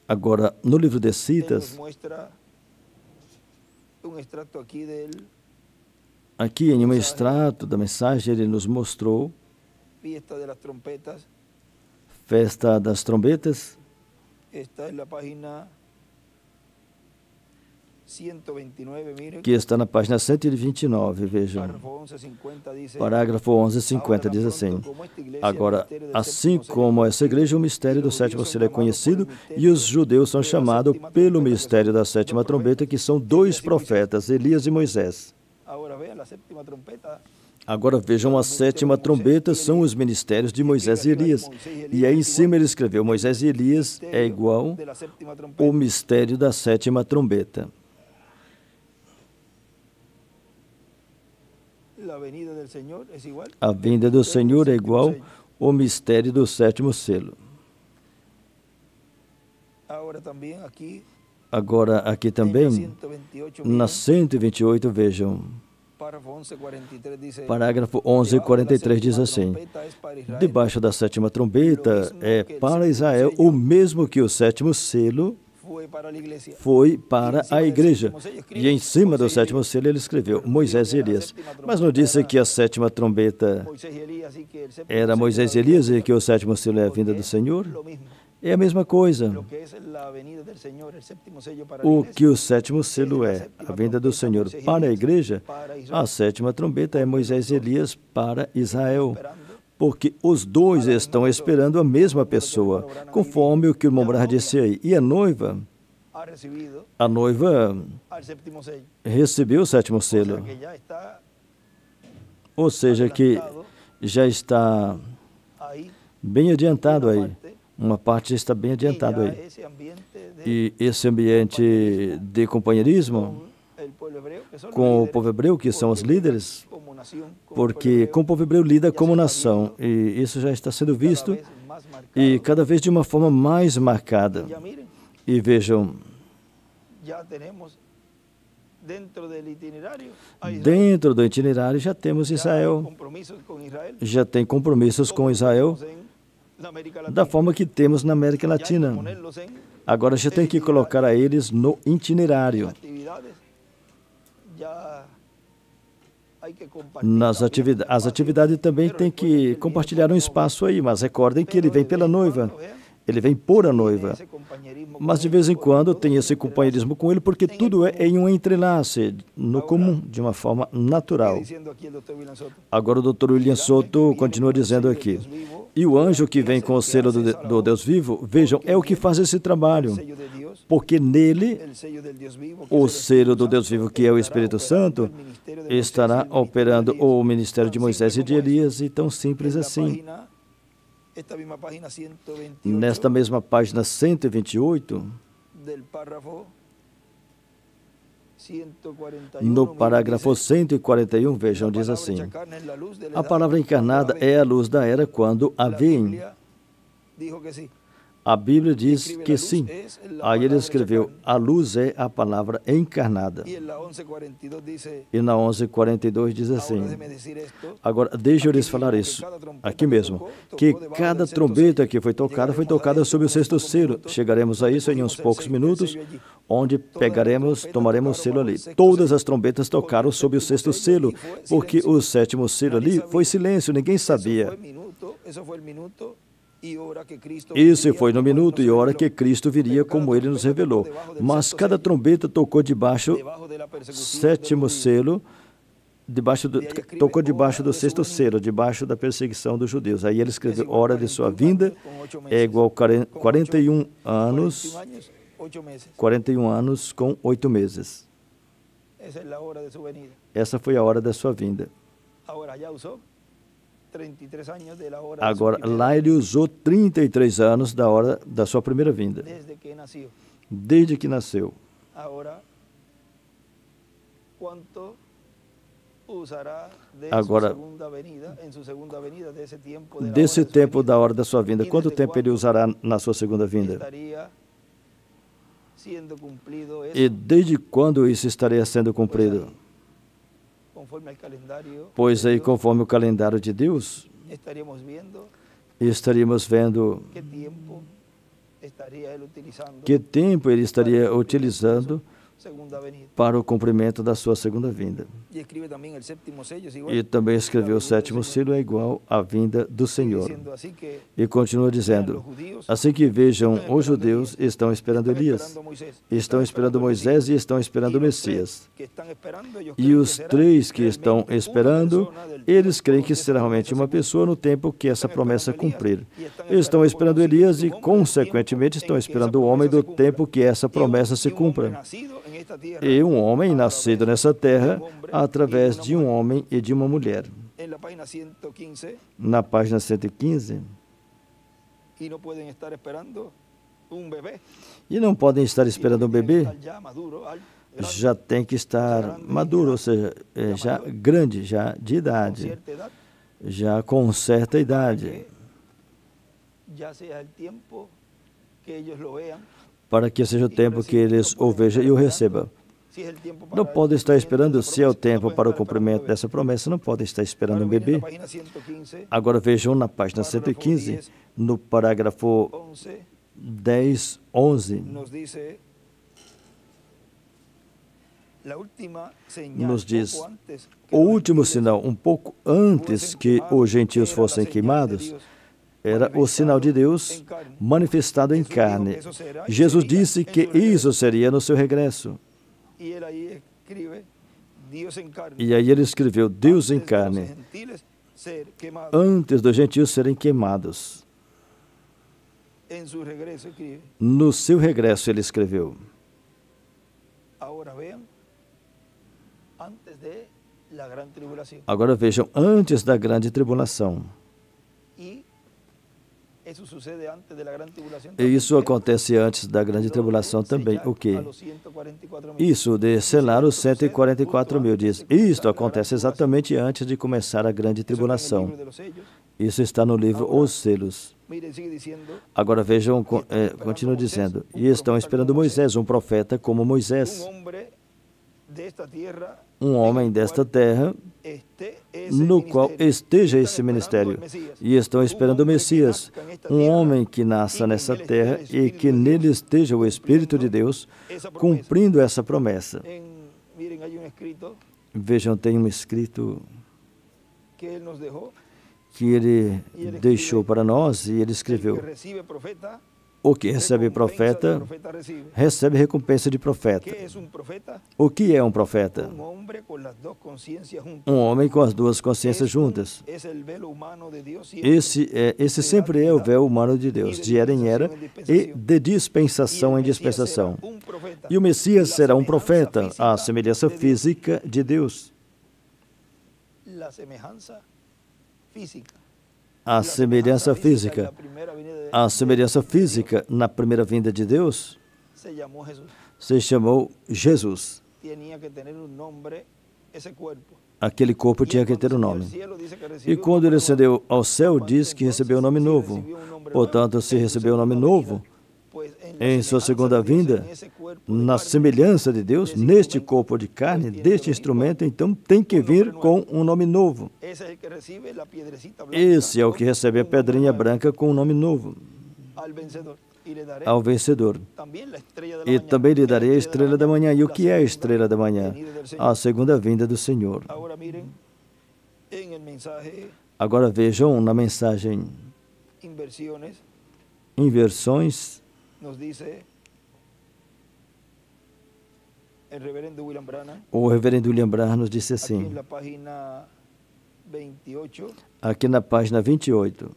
Agora, no livro de Citas, aqui em um extrato da mensagem, ele nos mostrou Festa das Trombetas. Que está na página 129, vejam. Parágrafo 1150 diz assim: agora, assim como essa igreja, o mistério do sétimo selo é conhecido, e os judeus são chamados pelo mistério da sétima trombeta, que são dois profetas, Elias e Moisés. Agora vejam, a sétima trombeta são os ministérios de Moisés e Elias. E aí em cima ele escreveu, Moisés e Elias é igual ao mistério da sétima trombeta. A vinda do Senhor é igual ao mistério do sétimo selo. Agora, aqui também, na 128, vejam, parágrafo 1143 diz assim: debaixo da sétima trombeta é para Israel o mesmo que o sétimo selo foi para a igreja. E em cima do sétimo selo ele escreveu Moisés e Elias. Mas não disse que a sétima trombeta era Moisés e Elias e que o sétimo selo é a vinda do Senhor? É a mesma coisa. O que o sétimo selo é, a vinda do Senhor para a igreja, a sétima trombeta é Moisés e Elias para Israel. Porque os dois estão esperando a mesma pessoa, conforme o que o irmão Brah disse aí. E a noiva recebeu o sétimo selo. Ou seja, que já está bem adiantado aí. Uma parte está bem adiantado aí. E esse ambiente de companheirismo com o povo hebreu, que são os líderes, porque com o povo hebreu lida como nação, e isso já está sendo visto, e cada vez de uma forma mais marcada. E vejam, dentro do itinerário já temos Israel, já tem compromissos com Israel, da forma que temos na América Latina. Agora já tem que colocar a eles no itinerário. As atividades também têm que compartilhar um espaço aí, mas recordem que ele vem pela noiva, ele vem por a noiva. Mas de vez em quando tem esse companheirismo com ele, porque tudo é em um entrelace, no comum, de uma forma natural. Agora o Dr. William Soto continua dizendo aqui, E o anjo que vem com o selo do Deus vivo, vejam, é o que faz esse trabalho. Porque nele, o selo do Deus vivo, que é o Espírito Santo, estará operando o ministério de Moisés e de Elias, e tão simples assim. Nesta mesma página 128, no parágrafo 141, vejam, diz assim: a palavra encarnada é a luz da era quando a veem. A Bíblia diz que sim. Aí ele escreveu, a luz é a palavra encarnada. E na 11:42 diz assim, agora deixa eu lhes falar isso, aqui mesmo, que cada trombeta que foi tocada sob o sexto selo. Chegaremos a isso em uns poucos minutos, onde tomaremos o selo ali. Todas as trombetas tocaram sob o sexto selo, porque o sétimo selo ali foi silêncio, ninguém sabia. Isso foi no minuto e hora que Cristo viria, como ele nos revelou. Mas cada trombeta tocou debaixo do sétimo selo, tocou debaixo do sexto selo, debaixo da perseguição dos judeus. Aí ele escreveu, hora de sua vinda é igual a 41 anos com 8 meses. Essa foi a hora da sua vinda. Agora, lá ele usou 33 anos da hora da sua primeira vinda. Desde que nasceu. Agora, desse tempo da hora da sua vinda, quanto tempo ele usará na sua segunda vinda? E desde quando isso estaria sendo cumprido? Pois aí, conforme o calendário de Deus, estaríamos vendo que tempo ele estaria utilizando para o cumprimento da sua segunda vinda. E também escreveu, o sétimo selo é igual à vinda do Senhor. E continua dizendo, assim que vejam, os judeus estão esperando Elias, estão esperando Moisés e estão esperando o Messias. E os três que estão esperando, eles creem que será realmente uma pessoa no tempo que essa promessa cumprir. Estão esperando Elias e, consequentemente, estão esperando o homem do tempo que essa promessa se cumpra. E um homem nascido nessa terra através de um homem e de uma mulher. Na página 115. E não podem estar esperando um bebê. Já tem que estar maduro, ou seja, já grande, já de idade, já com certa idade, para que seja o tempo que eles o vejam e o recebam. Não podem estar esperando, se é o tempo para o cumprimento dessa promessa, não podem estar esperando um bebê. Agora vejam na página 115, no parágrafo 10, 11, nos diz, o último sinal, um pouco antes que os gentios fossem queimados, era o sinal de Deus manifestado em carne. Jesus disse que isso seria no seu regresso. E aí ele escreveu, Deus em carne, antes dos gentios serem queimados. No seu regresso ele escreveu. Agora vejam, antes da grande tribulação. E isso acontece antes da grande tribulação também. O quê? Isso de selar os 144 mil dias. Isto acontece exatamente antes de começar a grande tribulação. Isso está no livro Os Selos. Agora vejam, continua dizendo, e estão esperando Moisés, um profeta como Moisés. Um homem desta terra, no qual esteja esse ministério. E estão esperando o Messias, um homem que nasça nessa terra e que nele esteja o Espírito de Deus, cumprindo essa promessa. Vejam, tem um escrito que ele deixou para nós, e ele escreveu, O que recebe profeta, recebe recompensa de profeta. O que é um profeta? Um homem com as duas consciências juntas. Esse sempre é o véu humano de Deus, de era em era e de dispensação em dispensação. E o Messias será um profeta, à semelhança física de Deus. A semelhança física. A semelhança física na primeira vinda de Deus se chamou Jesus. Aquele corpo tinha que ter um nome. E quando ele ascendeu ao céu, diz que recebeu um nome novo. Portanto, se recebeu um nome novo, em sua segunda vinda, na semelhança de Deus, neste corpo de carne, deste instrumento, então tem que vir com um nome novo. Esse é o que recebe a pedrinha branca com um nome novo. Ao vencedor. E também lhe darei a estrela da manhã. E o que é a estrela da manhã? A segunda vinda do Senhor. Agora vejam na mensagem Inversões. O reverendo William Branham nos disse assim, aqui na página 28,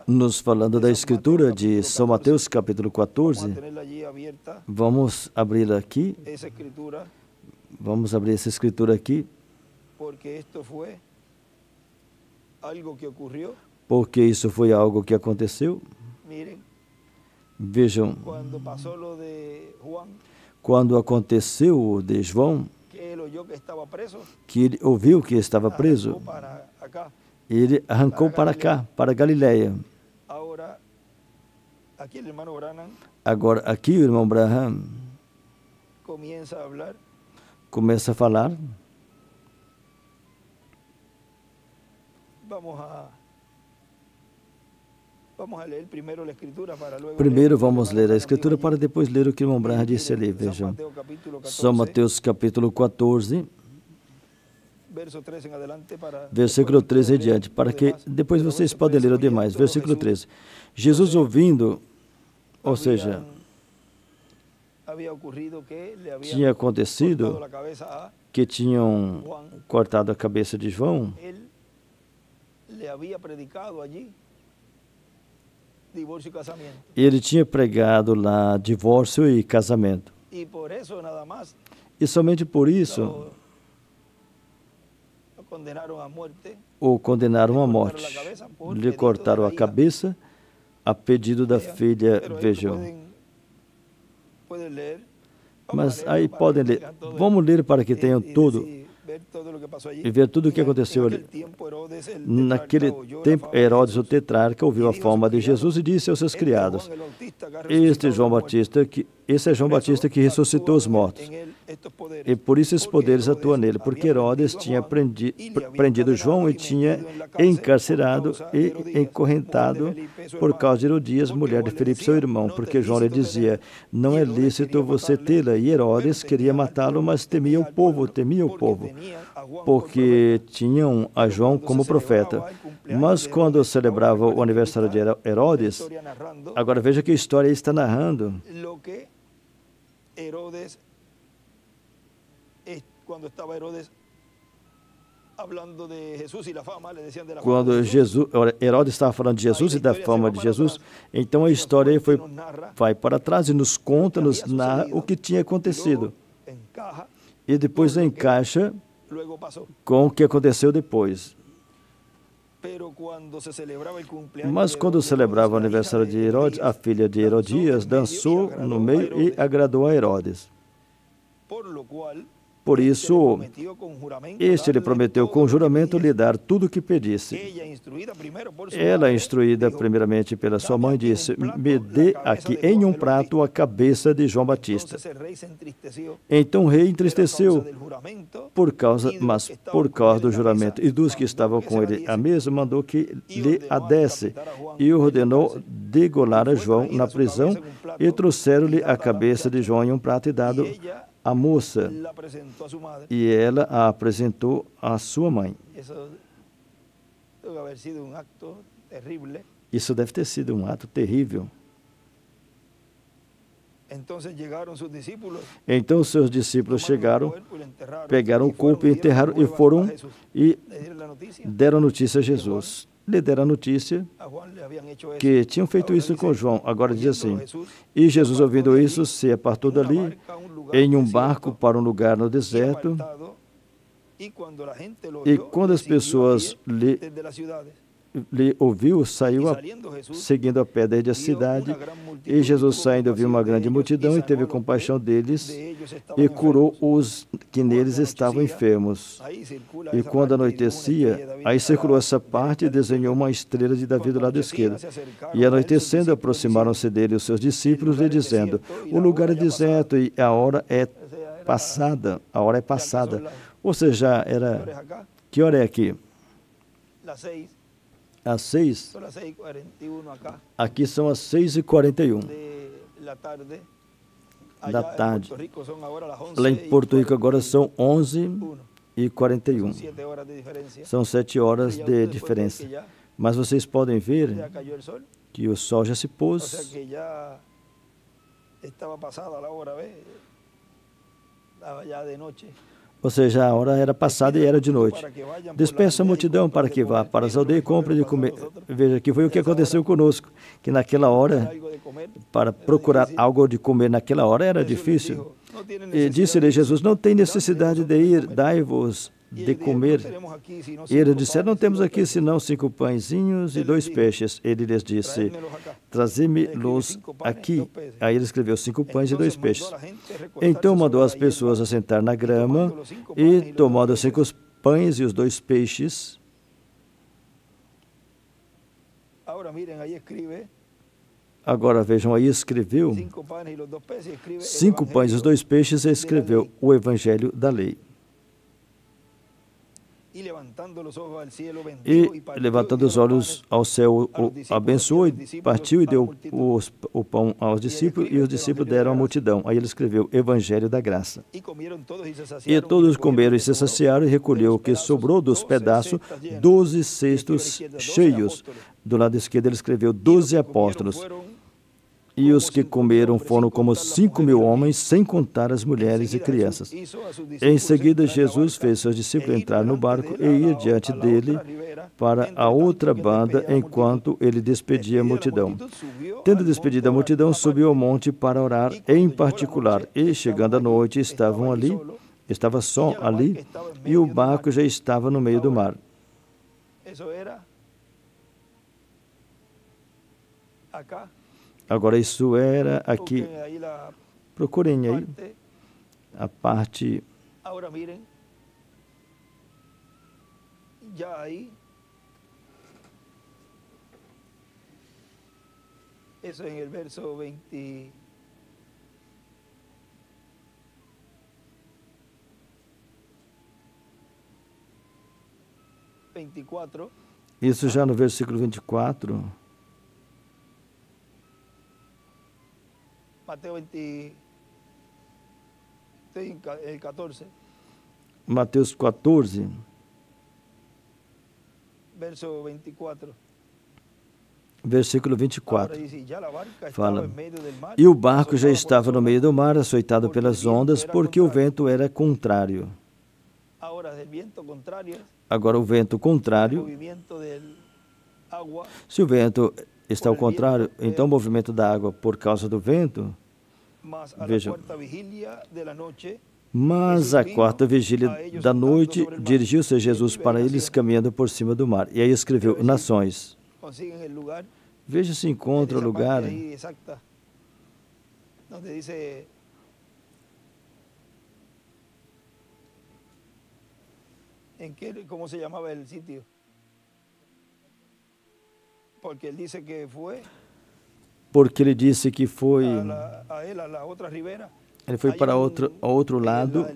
nos falando da Escritura de São Mateus, capítulo 14, vamos abri-la aqui, vamos abrir essa Escritura aqui, porque isso foi algo que aconteceu. Vejam, quando aconteceu o de João, que ele ouviu que estava preso, ele arrancou para cá, para Galileia. Agora, aqui o irmão Branham começa a falar. Primeiro vamos ler a Escritura para depois ler o que o irmão Branham disse ali. Vejam, São Mateus capítulo 14, versículo 13 em diante, para que depois vocês podem ler o demais. Versículo 13. Jesus ouvindo, ou seja, tinha acontecido que tinham cortado a cabeça de João. Ele tinha pregado lá divórcio e casamento. E somente por isso o condenaram à morte. Lhe cortaram a cabeça a pedido da filha. Vejam. Mas aí podem ler. Vamos ler para que tenham tudo e ver tudo o que aconteceu ali. Naquele tempo, Herodes, o tetrarca, ouviu a fama de Jesus e disse aos seus criados, esse é João Batista que ressuscitou os mortos. E por isso esses poderes atuam nele, porque Herodes tinha prendido João e tinha encarcerado e encorrentado por causa de Herodias, mulher de Filipe, seu irmão, porque João lhe dizia, não é lícito você tê-la. E Herodes queria matá-lo, mas temia o povo, porque tinham a João como profeta. Mas quando celebrava o aniversário de Herodes, agora veja que a história está narrando quando Herodes estava falando de Jesus e da fama de Jesus, então a história vai para trás e nos conta, nos narra o que tinha acontecido. E depois encaixa com o que aconteceu depois. Mas quando celebrava o aniversário de Herodes, a filha de Herodias dançou no meio e agradou a Herodes. Por isso, este lhe prometeu com juramento lhe dar tudo o que pedisse. Ela, instruída primeiramente pela sua mãe, disse, me dê aqui em um prato a cabeça de João Batista. Então o rei entristeceu por causa do juramento e dos que estavam com ele à mesa, mandou que lhe a desse e ordenou degolar a João na prisão e trouxeram-lhe a cabeça de João em um prato e dado a moça, e ela a apresentou à sua mãe. Isso deve ter sido um ato terrível. Então os seus discípulos chegaram, pegaram o corpo e enterraram e foram e deram notícia a Jesus. Lhe deram a notícia que tinham feito isso com João. Agora diz assim: e Jesus, ouvindo isso, se apartou dali em um barco para um lugar no deserto. E quando as pessoas lhe ouviu, saiu seguindo a pé desde a cidade, e Jesus saindo viu uma grande multidão e teve compaixão deles e curou os que neles estavam enfermos. E quando anoitecia, aí circulou essa parte e desenhou uma estrela de Davi do lado esquerdo. E anoitecendo, aproximaram-se dele os seus discípulos, lhe dizendo: o lugar é deserto e a hora é passada. A hora é passada. Ou seja, era... Que hora é aqui? Às 6. Aqui são as 6h41 da tarde. Lá em Porto Rico agora são 11h41. São 7 horas de diferença. Mas vocês podem ver que o sol já se pôs. Ou seja, a hora era passada e era de noite. Despeça a multidão para que vá para as aldeias e compre de comer. Veja, que foi o que aconteceu conosco, que naquela hora, para procurar algo de comer naquela hora era difícil. E disse-lhe Jesus: não tem necessidade de ir, dai-vos de comer. E eles disseram: não temos aqui senão 5 pãezinhos e 2 peixes. Ele lhes disse: traze-me-los aqui. Aí ele escreveu 5 pães e 2 peixes. Então mandou as pessoas assentar na grama e, tomando os 5 pães e os 2 peixes, agora vejam, aí escreveu 5 pães e os 2 peixes e escreveu o Evangelho da Lei. E, levantando os olhos ao céu, abençoou e partiu e deu o pão aos discípulos, e os discípulos deram à multidão. Aí ele escreveu Evangelho da Graça. E todos comeram e se saciaram, e recolheu o que sobrou dos pedaços, 12 cestos cheios. Do lado esquerdo ele escreveu 12 apóstolos. E os que comeram foram como 5.000 homens, sem contar as mulheres e crianças. Em seguida, Jesus fez seus discípulos entrar no barco e ir diante dele para a outra banda, enquanto ele despedia a multidão. Tendo despedido a multidão, subiu ao monte para orar em particular. E, chegando à noite, estava só ali, e o barco já estava no meio do mar. Agora, isso era aqui. Procurem aí a parte. Agora, mirem. Já aí. Isso em el verso 20. Isso já no versículo 24. Mateus 20, 14. Mateus 14. Verso 24. Versículo 24. Fala: e o barco já estava no meio do mar, açoitado pelas ondas, porque o vento era contrário. Agora, o vento contrário, se o vento está ao contrário, então o movimento da água por causa do vento, veja, mas à quarta vigília da noite, dirigiu-se Jesus para eles caminhando por cima do mar. E aí escreveu: nações. Veja se encontra o lugar. Como se chamava o sítio? Porque ele disse que foi. Porque ele disse que foi. Ele foi para outro lado.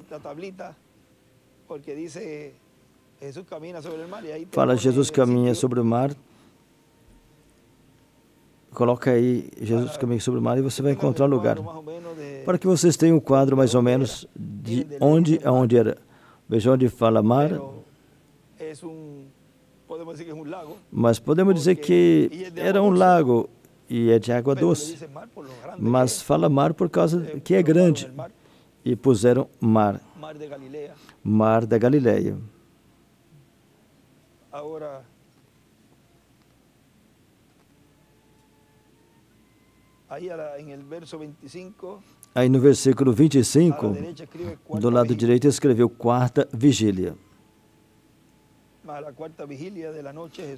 Fala, Jesus caminha sobre o mar. Coloca aí, Jesus caminha sobre o mar, e você vai encontrar o lugar. Para que vocês tenham um quadro mais ou menos de onde aonde era. Veja onde fala mar. Mas podemos dizer que era um lago e é de água doce. Mas fala mar por causa que é grande. E puseram mar. Mar da Galileia. Aí no versículo 25, do lado direito, escreveu quarta vigília.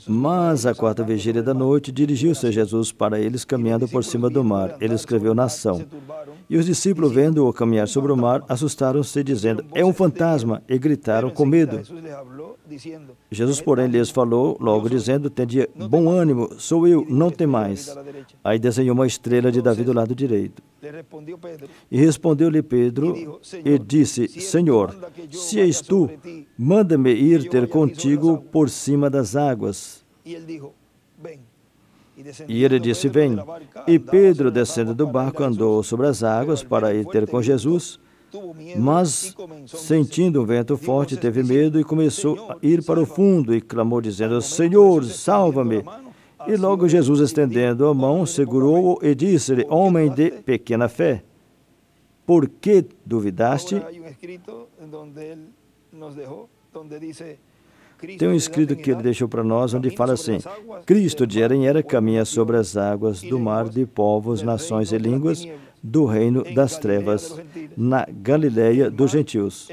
Mas a quarta vigília da noite dirigiu-se a Jesus para eles caminhando por cima do mar. Ele escreveu nação. E os discípulos, vendo-o caminhar sobre o mar, assustaram-se, dizendo, é um fantasma, e gritaram com medo. Jesus, porém, lhes falou, logo dizendo, tende bom ânimo, sou eu, não temais. Aí desenhou uma estrela de Davi do lado direito. E respondeu-lhe Pedro e disse, Senhor, se és tu, manda-me ir ter contigo por cima das águas. E ele disse, vem. E Pedro, descendo do barco, andou sobre as águas para ir ter com Jesus, mas, sentindo um vento forte, teve medo e começou a ir para o fundo e clamou, dizendo, Senhor, salva-me. E logo Jesus, estendendo a mão, segurou-o e disse-lhe, homem de pequena fé, por que duvidaste? Tem um escrito que ele deixou para nós, onde fala assim, Cristo de era em era caminha sobre as águas do mar de povos, nações e línguas, do reino das trevas, na Galileia dos gentios.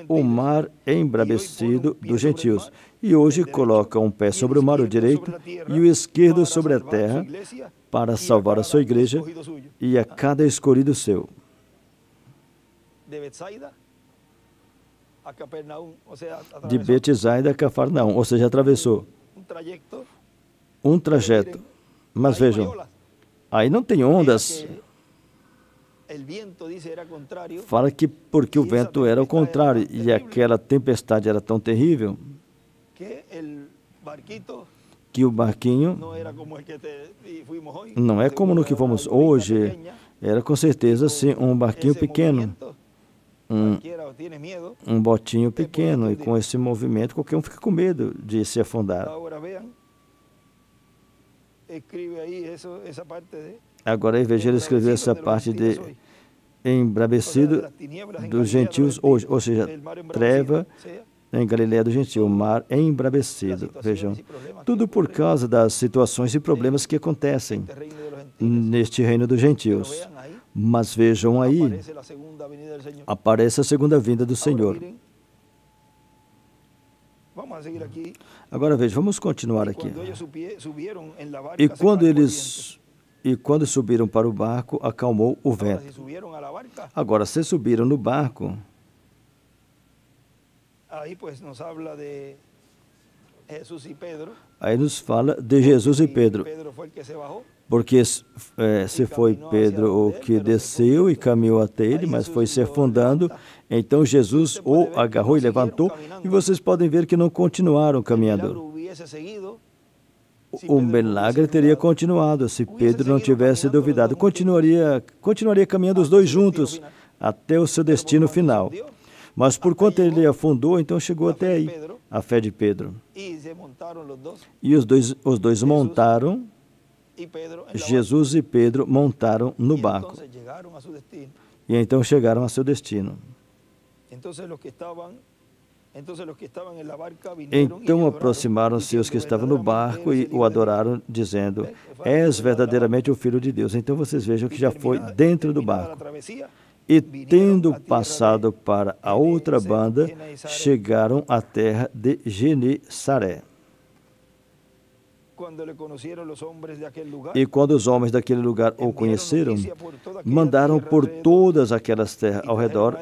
O mar embravecido dos gentios. E hoje coloca um pé sobre o mar, o direito, e o esquerdo sobre a terra, para salvar a sua igreja e a cada escolhido seu. De Betsaida a Cafarnaum, ou seja, atravessou um trajeto. Mas vejam, aí não tem ondas. Fala que porque o vento era o contrário e aquela tempestade era tão terrível que o barquinho não é como no que fomos hoje, era com certeza sim, um barquinho pequeno, um botinho pequeno, e com esse movimento qualquer um fica com medo de se afundar. Agora, veja, ele escreveu essa parte de embravecido dos gentios hoje, ou seja, treva em Galileia do Gentio, o mar embravecido. Vejam, tudo por causa das situações e problemas que acontecem neste reino dos gentios. Mas vejam aí, aparece a segunda vinda do Senhor. Agora veja, vamos continuar aqui. E quando subiram para o barco, acalmou o vento. Agora, se subiram no barco, aí nos fala de Jesus e Pedro. Porque se foi Pedro o que desceu e caminhou até ele, mas foi se afundando, então Jesus o agarrou e levantou, e vocês podem ver que não continuaram caminhando. O milagre teria continuado se Pedro não tivesse duvidado. Continuaria caminhando os dois juntos até o seu destino final. Mas por quanto ele afundou, então chegou até aí, a fé de Pedro. E os dois montaram, Jesus e Pedro montaram no barco. E então chegaram a seu destino. Então aproximaram-se os que estavam no barco e o adoraram, dizendo, és verdadeiramente o Filho de Deus. Então vocês vejam que já foi dentro do barco. E tendo passado para a outra banda, chegaram à terra de Genesaré. E quando os homens daquele lugar o conheceram, mandaram por todas aquelas terras ao redor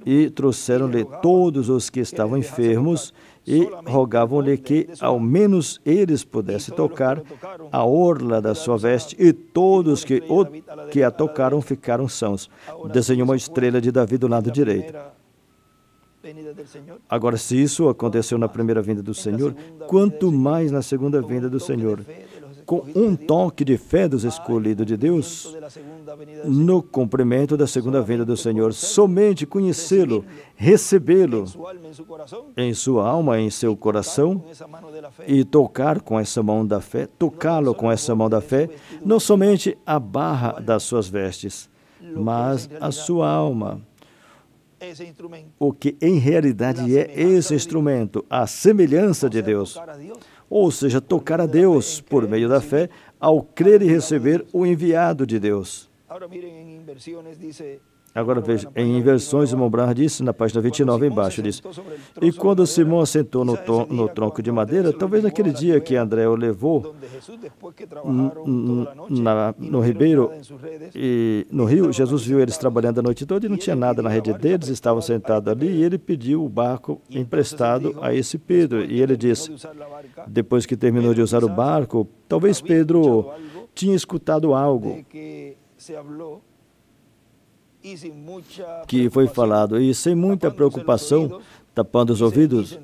e trouxeram-lhe todos os que estavam enfermos e rogavam-lhe que ao menos eles pudessem tocar a orla da sua veste, e todos que a tocaram ficaram sãos. Desenhou uma estrela de Davi do lado direito. Agora, se isso aconteceu na primeira vinda do Senhor, quanto mais na segunda vinda do Senhor. com um toque de fé dos escolhidos de Deus no cumprimento da segunda vinda do Senhor. Somente conhecê-lo, recebê-lo em sua alma, em seu coração e tocar com essa mão da fé, tocá-lo com essa mão da fé, não somente a barra das suas vestes, mas a sua alma. O que em realidade é esse instrumento, a semelhança de Deus. Ou seja, tocar a Deus por meio da fé, ao crer e receber o enviado de Deus. Agora veja, em Inversões, o Montblanc disse, na página 29 embaixo, diz: e quando Simão assentou no tronco de madeira, talvez naquele dia que André o levou no ribeiro e no rio, Jesus viu eles trabalhando a noite toda e não tinha nada na rede deles, estavam sentados ali e ele pediu o barco emprestado a esse Pedro. E ele disse, depois que terminou de usar o barco, talvez Pedro tinha escutado algo que foi falado, e sem muita preocupação, tapando os ouvidos,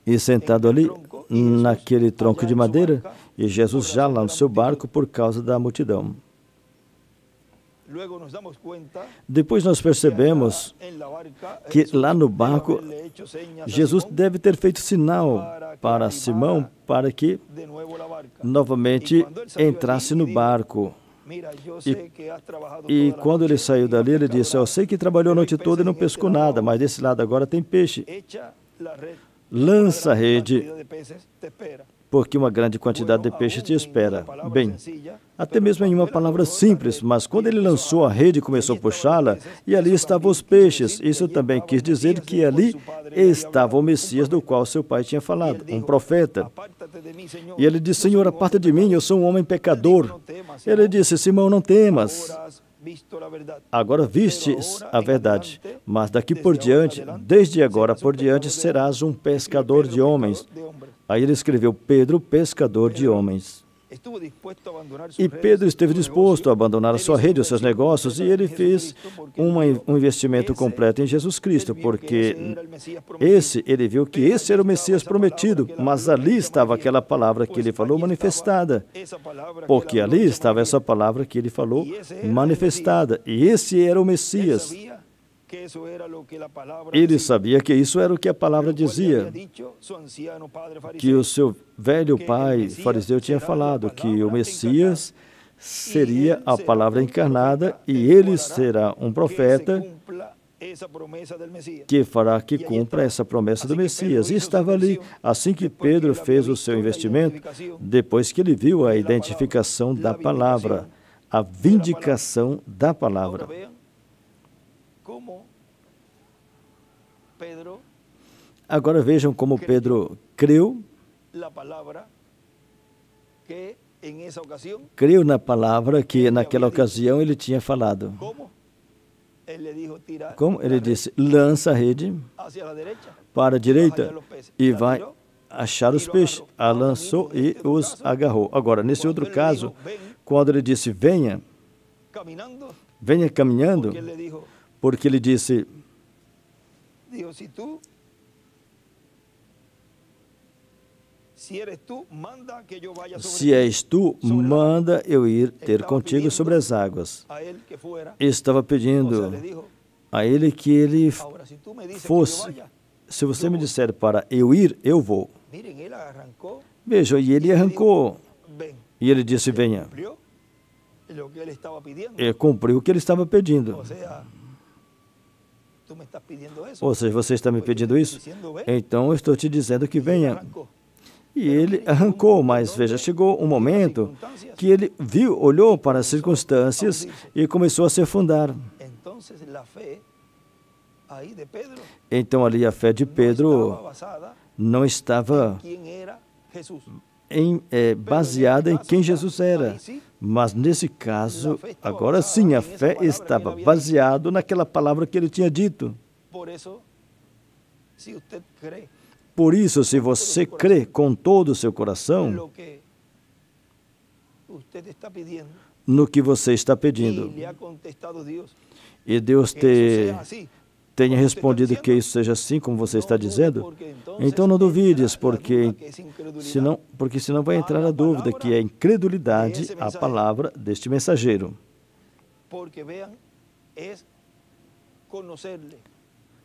e sentado ali, naquele tronco de madeira, e Jesus já lá no seu barco por causa da multidão. Depois nós percebemos que lá no barco, Jesus deve ter feito sinal para Simão para que novamente entrasse no barco. E quando ele saiu dali, ele disse, eu sei que trabalhou a noite toda e não pescou nada, mas desse lado agora tem peixe. Lança a rede, porque uma grande quantidade de peixe te espera. Bem, até mesmo em uma palavra simples, mas quando ele lançou a rede e começou a puxá-la, e ali estavam os peixes, isso também quis dizer que ali estava o Messias do qual seu pai tinha falado, um profeta. E ele disse, Senhor, aparta de mim, eu sou um homem pecador. Ele disse, Simão, não temas. Agora vistes a verdade, mas daqui por diante, desde agora por diante, serás um pescador de homens. Aí ele escreveu, Pedro, pescador de homens. E Pedro esteve disposto a abandonar a sua rede, os seus negócios, e ele fez um investimento completo em Jesus Cristo, porque ele viu que esse era o Messias prometido, mas ali estava aquela palavra que ele falou manifestada, porque ali estava essa palavra que ele falou manifestada, e esse era o Messias. Ele sabia que isso era o que a palavra dizia, que o seu velho pai fariseu tinha falado, que o Messias seria a palavra encarnada e ele será um profeta que fará que cumpra essa promessa do Messias. E estava ali, assim que Pedro fez o seu investimento, depois que ele viu a identificação da palavra, a vindicação da palavra. Agora vejam como Pedro creu na palavra que naquela ocasião ele tinha falado. Como? Ele disse, lança a rede para a direita e vai achar os peixes. A lançou e os agarrou. Agora, nesse outro caso, quando ele disse, venha caminhando, porque ele disse, se és tu, manda eu ir ter contigo sobre as águas. Estava pedindo a ele que ele fosse. Se você me disser para eu ir, eu vou. Veja, e ele arrancou. E ele disse, venha. E cumpriu o que ele estava pedindo. Ou seja, você está me pedindo isso? Então eu estou te dizendo que venha. E ele arrancou, mas veja, chegou um momento que ele viu, olhou para as circunstâncias e começou a se afundar. Então ali a fé de Pedro não estava baseada em quem Jesus era. Mas nesse caso, agora sim, a fé estava baseada naquela palavra que ele tinha dito. Por isso, se você crê com todo o seu coração no que você está pedindo, e Deus te tenha respondido que isso seja assim como você está dizendo, então não duvides, porque senão vai entrar a dúvida, que é a incredulidade à palavra deste mensageiro.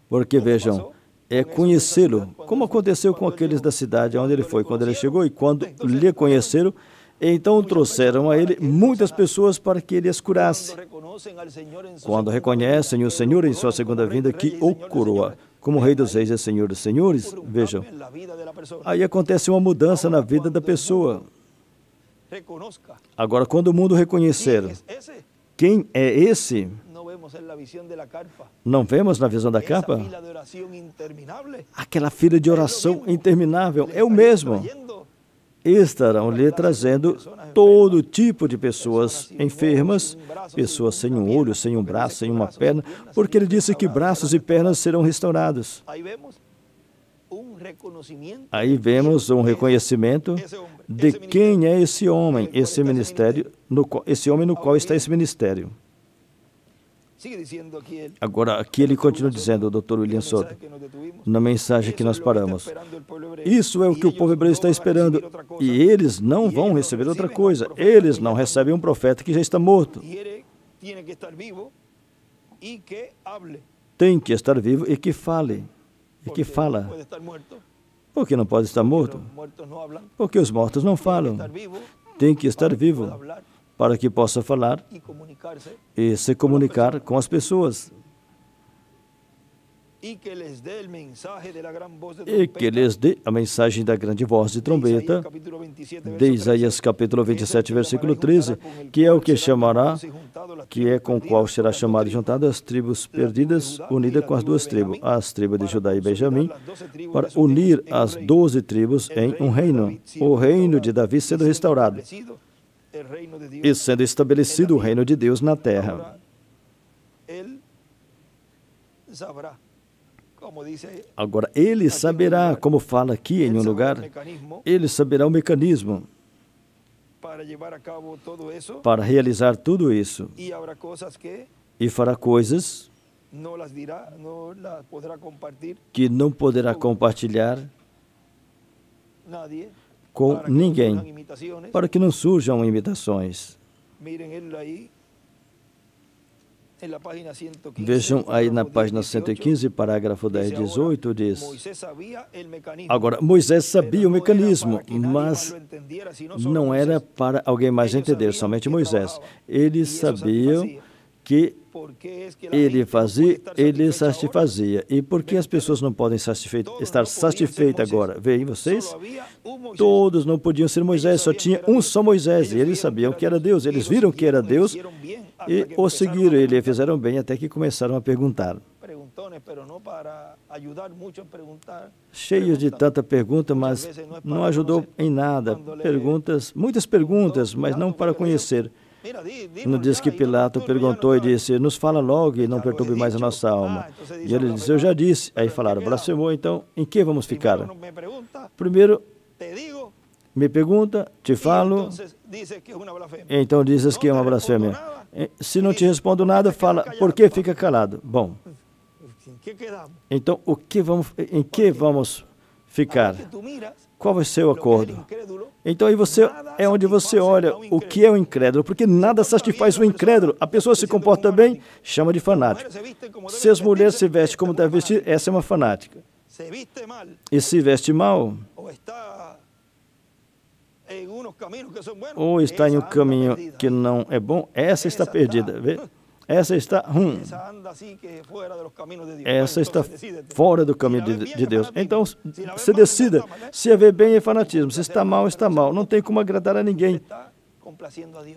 Porque vejam, é conhecê-lo, como aconteceu com aqueles da cidade onde ele foi, quando ele chegou, e quando lhe conheceram, então trouxeram a ele muitas pessoas para que ele as curasse. Quando reconhecem o Senhor em sua segunda vinda, que o coroa como Rei dos Reis e Senhor dos Senhores, vejam, aí acontece uma mudança na vida da pessoa. Agora, quando o mundo reconhecer quem é esse, não vemos na visão da capa? Aquela fila de oração interminável é o mesmo. Estarão lhe trazendo todo tipo de pessoas enfermas, pessoas sem um olho, sem um braço, sem uma perna, porque ele disse que braços e pernas serão restaurados. Aí vemos um reconhecimento de quem é esse homem, esse ministério, esse homem no qual está esse ministério. Agora, aqui ele continua dizendo, o Dr. William Soto, na mensagem que nós paramos. Isso é o que o povo hebreu está esperando, e eles não vão receber outra coisa. Eles não recebem um profeta que já está morto. Tem que estar vivo e que fale. E que fala. Por que não pode estar morto? Porque os mortos não falam. Tem que estar vivo para que possa falar e se comunicar com as pessoas. E que lhes dê a mensagem da grande voz de trombeta, de Isaías capítulo 27, versículo 13, que é o que chamará, que é com o qual será chamado e juntado as tribos perdidas, unidas com as duas tribos, as tribos de Judá e Benjamim, para unir as 12 tribos em um reino, o reino de Davi sendo restaurado, e sendo estabelecido o reino de Deus na terra. Agora, ele saberá, como fala aqui em um lugar, ele saberá o mecanismo para realizar tudo isso. E fará coisas que não poderá compartilhar com ninguém, para que não surjam imitações. Vejam aí na página 115, parágrafo 10, 18, diz: agora, Moisés sabia o mecanismo, mas não era para alguém mais entender, somente Moisés. Ele sabia que ele fazia, ele satisfazia. E por que as pessoas não podem estar satisfeitas agora? Veem vocês? Todos não podiam ser Moisés, só tinha um só Moisés, e eles sabiam que era Deus, eles viram que era Deus e o seguiram, e lhe fizeram bem até que começaram a perguntar. Cheios de tanta pergunta, mas não ajudou em nada. Muitas perguntas, mas não para conhecer. Não diz que Pilato perguntou e disse: nos fala logo e não perturbe mais a nossa alma. E ele disse: eu já disse. Aí falaram: blasfemou, então em que vamos ficar? Primeiro, me pergunta, te falo, então dizes que é uma blasfêmia. Se não te respondo nada, fala: por que fica calado? Bom, então em que vamos ficar? Qual vai ser o acordo? Então aí é onde você olha o que é o incrédulo, porque nada satisfaz o incrédulo. A pessoa se comporta bem, chama de fanático. Se as mulheres se vestem como deve vestir, essa é uma fanática. E se veste mal, ou está em um caminho que não é bom, essa está perdida. Vê? Essa está essa está fora do caminho de Deus. Então, se decida. Se haver bem é fanatismo. Se está mal, está mal. Não tem como agradar a ninguém.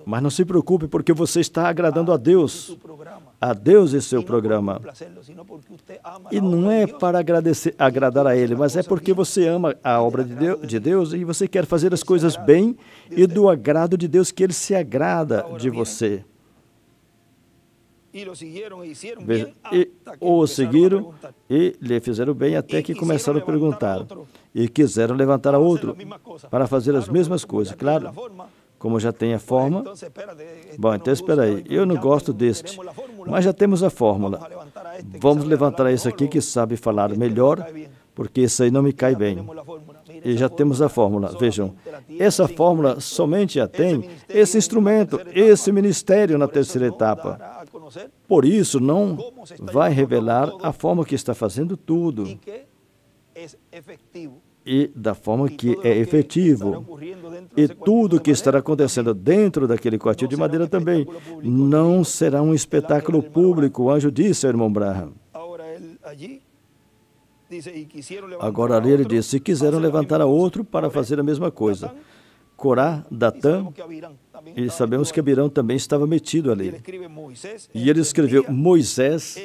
Mas não se preocupe, porque você está agradando a Deus. A Deus e seu programa. E não é para agradar a Ele, mas é porque você ama a obra de Deus e você quer fazer as coisas bem e do agrado de Deus, que Ele se agrada de você. E o seguiram e lhe fizeram bem até que começaram a perguntar. E quiseram levantar a outro para fazer as mesmas coisas. Claro, como já tem a forma. Bom, então espera aí. Eu não gosto deste, mas já temos a fórmula. Vamos levantar esse aqui que sabe falar melhor, porque esse aí não me cai bem. E já temos a fórmula. Vejam, essa fórmula somente a tem esse instrumento, esse ministério na terceira etapa. Por isso, não vai revelar a forma que está fazendo tudo e da forma que é efetivo. E tudo que estará acontecendo dentro daquele quartil de madeira também não será um espetáculo público. O anjo disse ao irmão Branham. Agora ali ele disse, se quiseram levantar a outro para fazer a mesma coisa. Corá, Datã, e sabemos que Abirão também estava metido ali. E ele escreveu, Moisés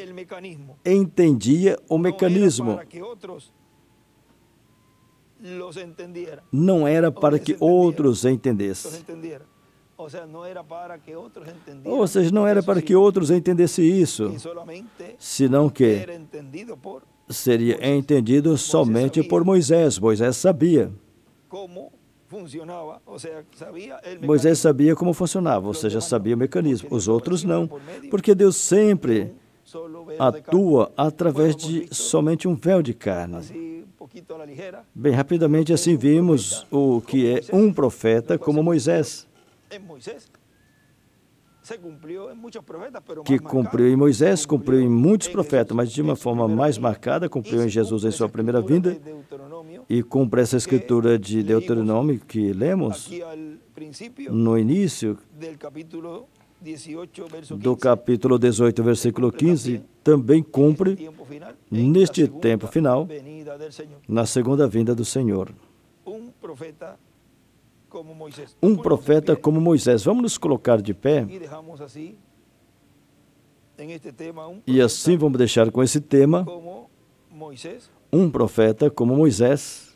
entendia o mecanismo. Não era para que outros entendessem. Ou seja, não era para que outros entendessem isso, senão que seria entendido somente por Moisés. Moisés sabia. Moisés sabia como funcionava, ou seja, sabia o mecanismo. Os outros não, porque Deus sempre atua através de somente um véu de carne. Bem, rapidamente assim vimos o que é um profeta como Moisés, que cumpriu em Moisés, cumpriu em muitos profetas, mas de uma forma mais marcada, cumpriu em Jesus em sua primeira vinda, e cumpre essa escritura de Deuteronômio que lemos no início do capítulo 18, versículo 15, também cumpre neste tempo final, na segunda vinda do Senhor. Um profeta como Moisés. Vamos nos colocar de pé. E assim vamos deixar com esse tema, um profeta como Moisés,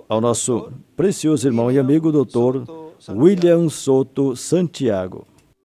ao nosso precioso irmão e amigo, Dr. William Soto Santiago.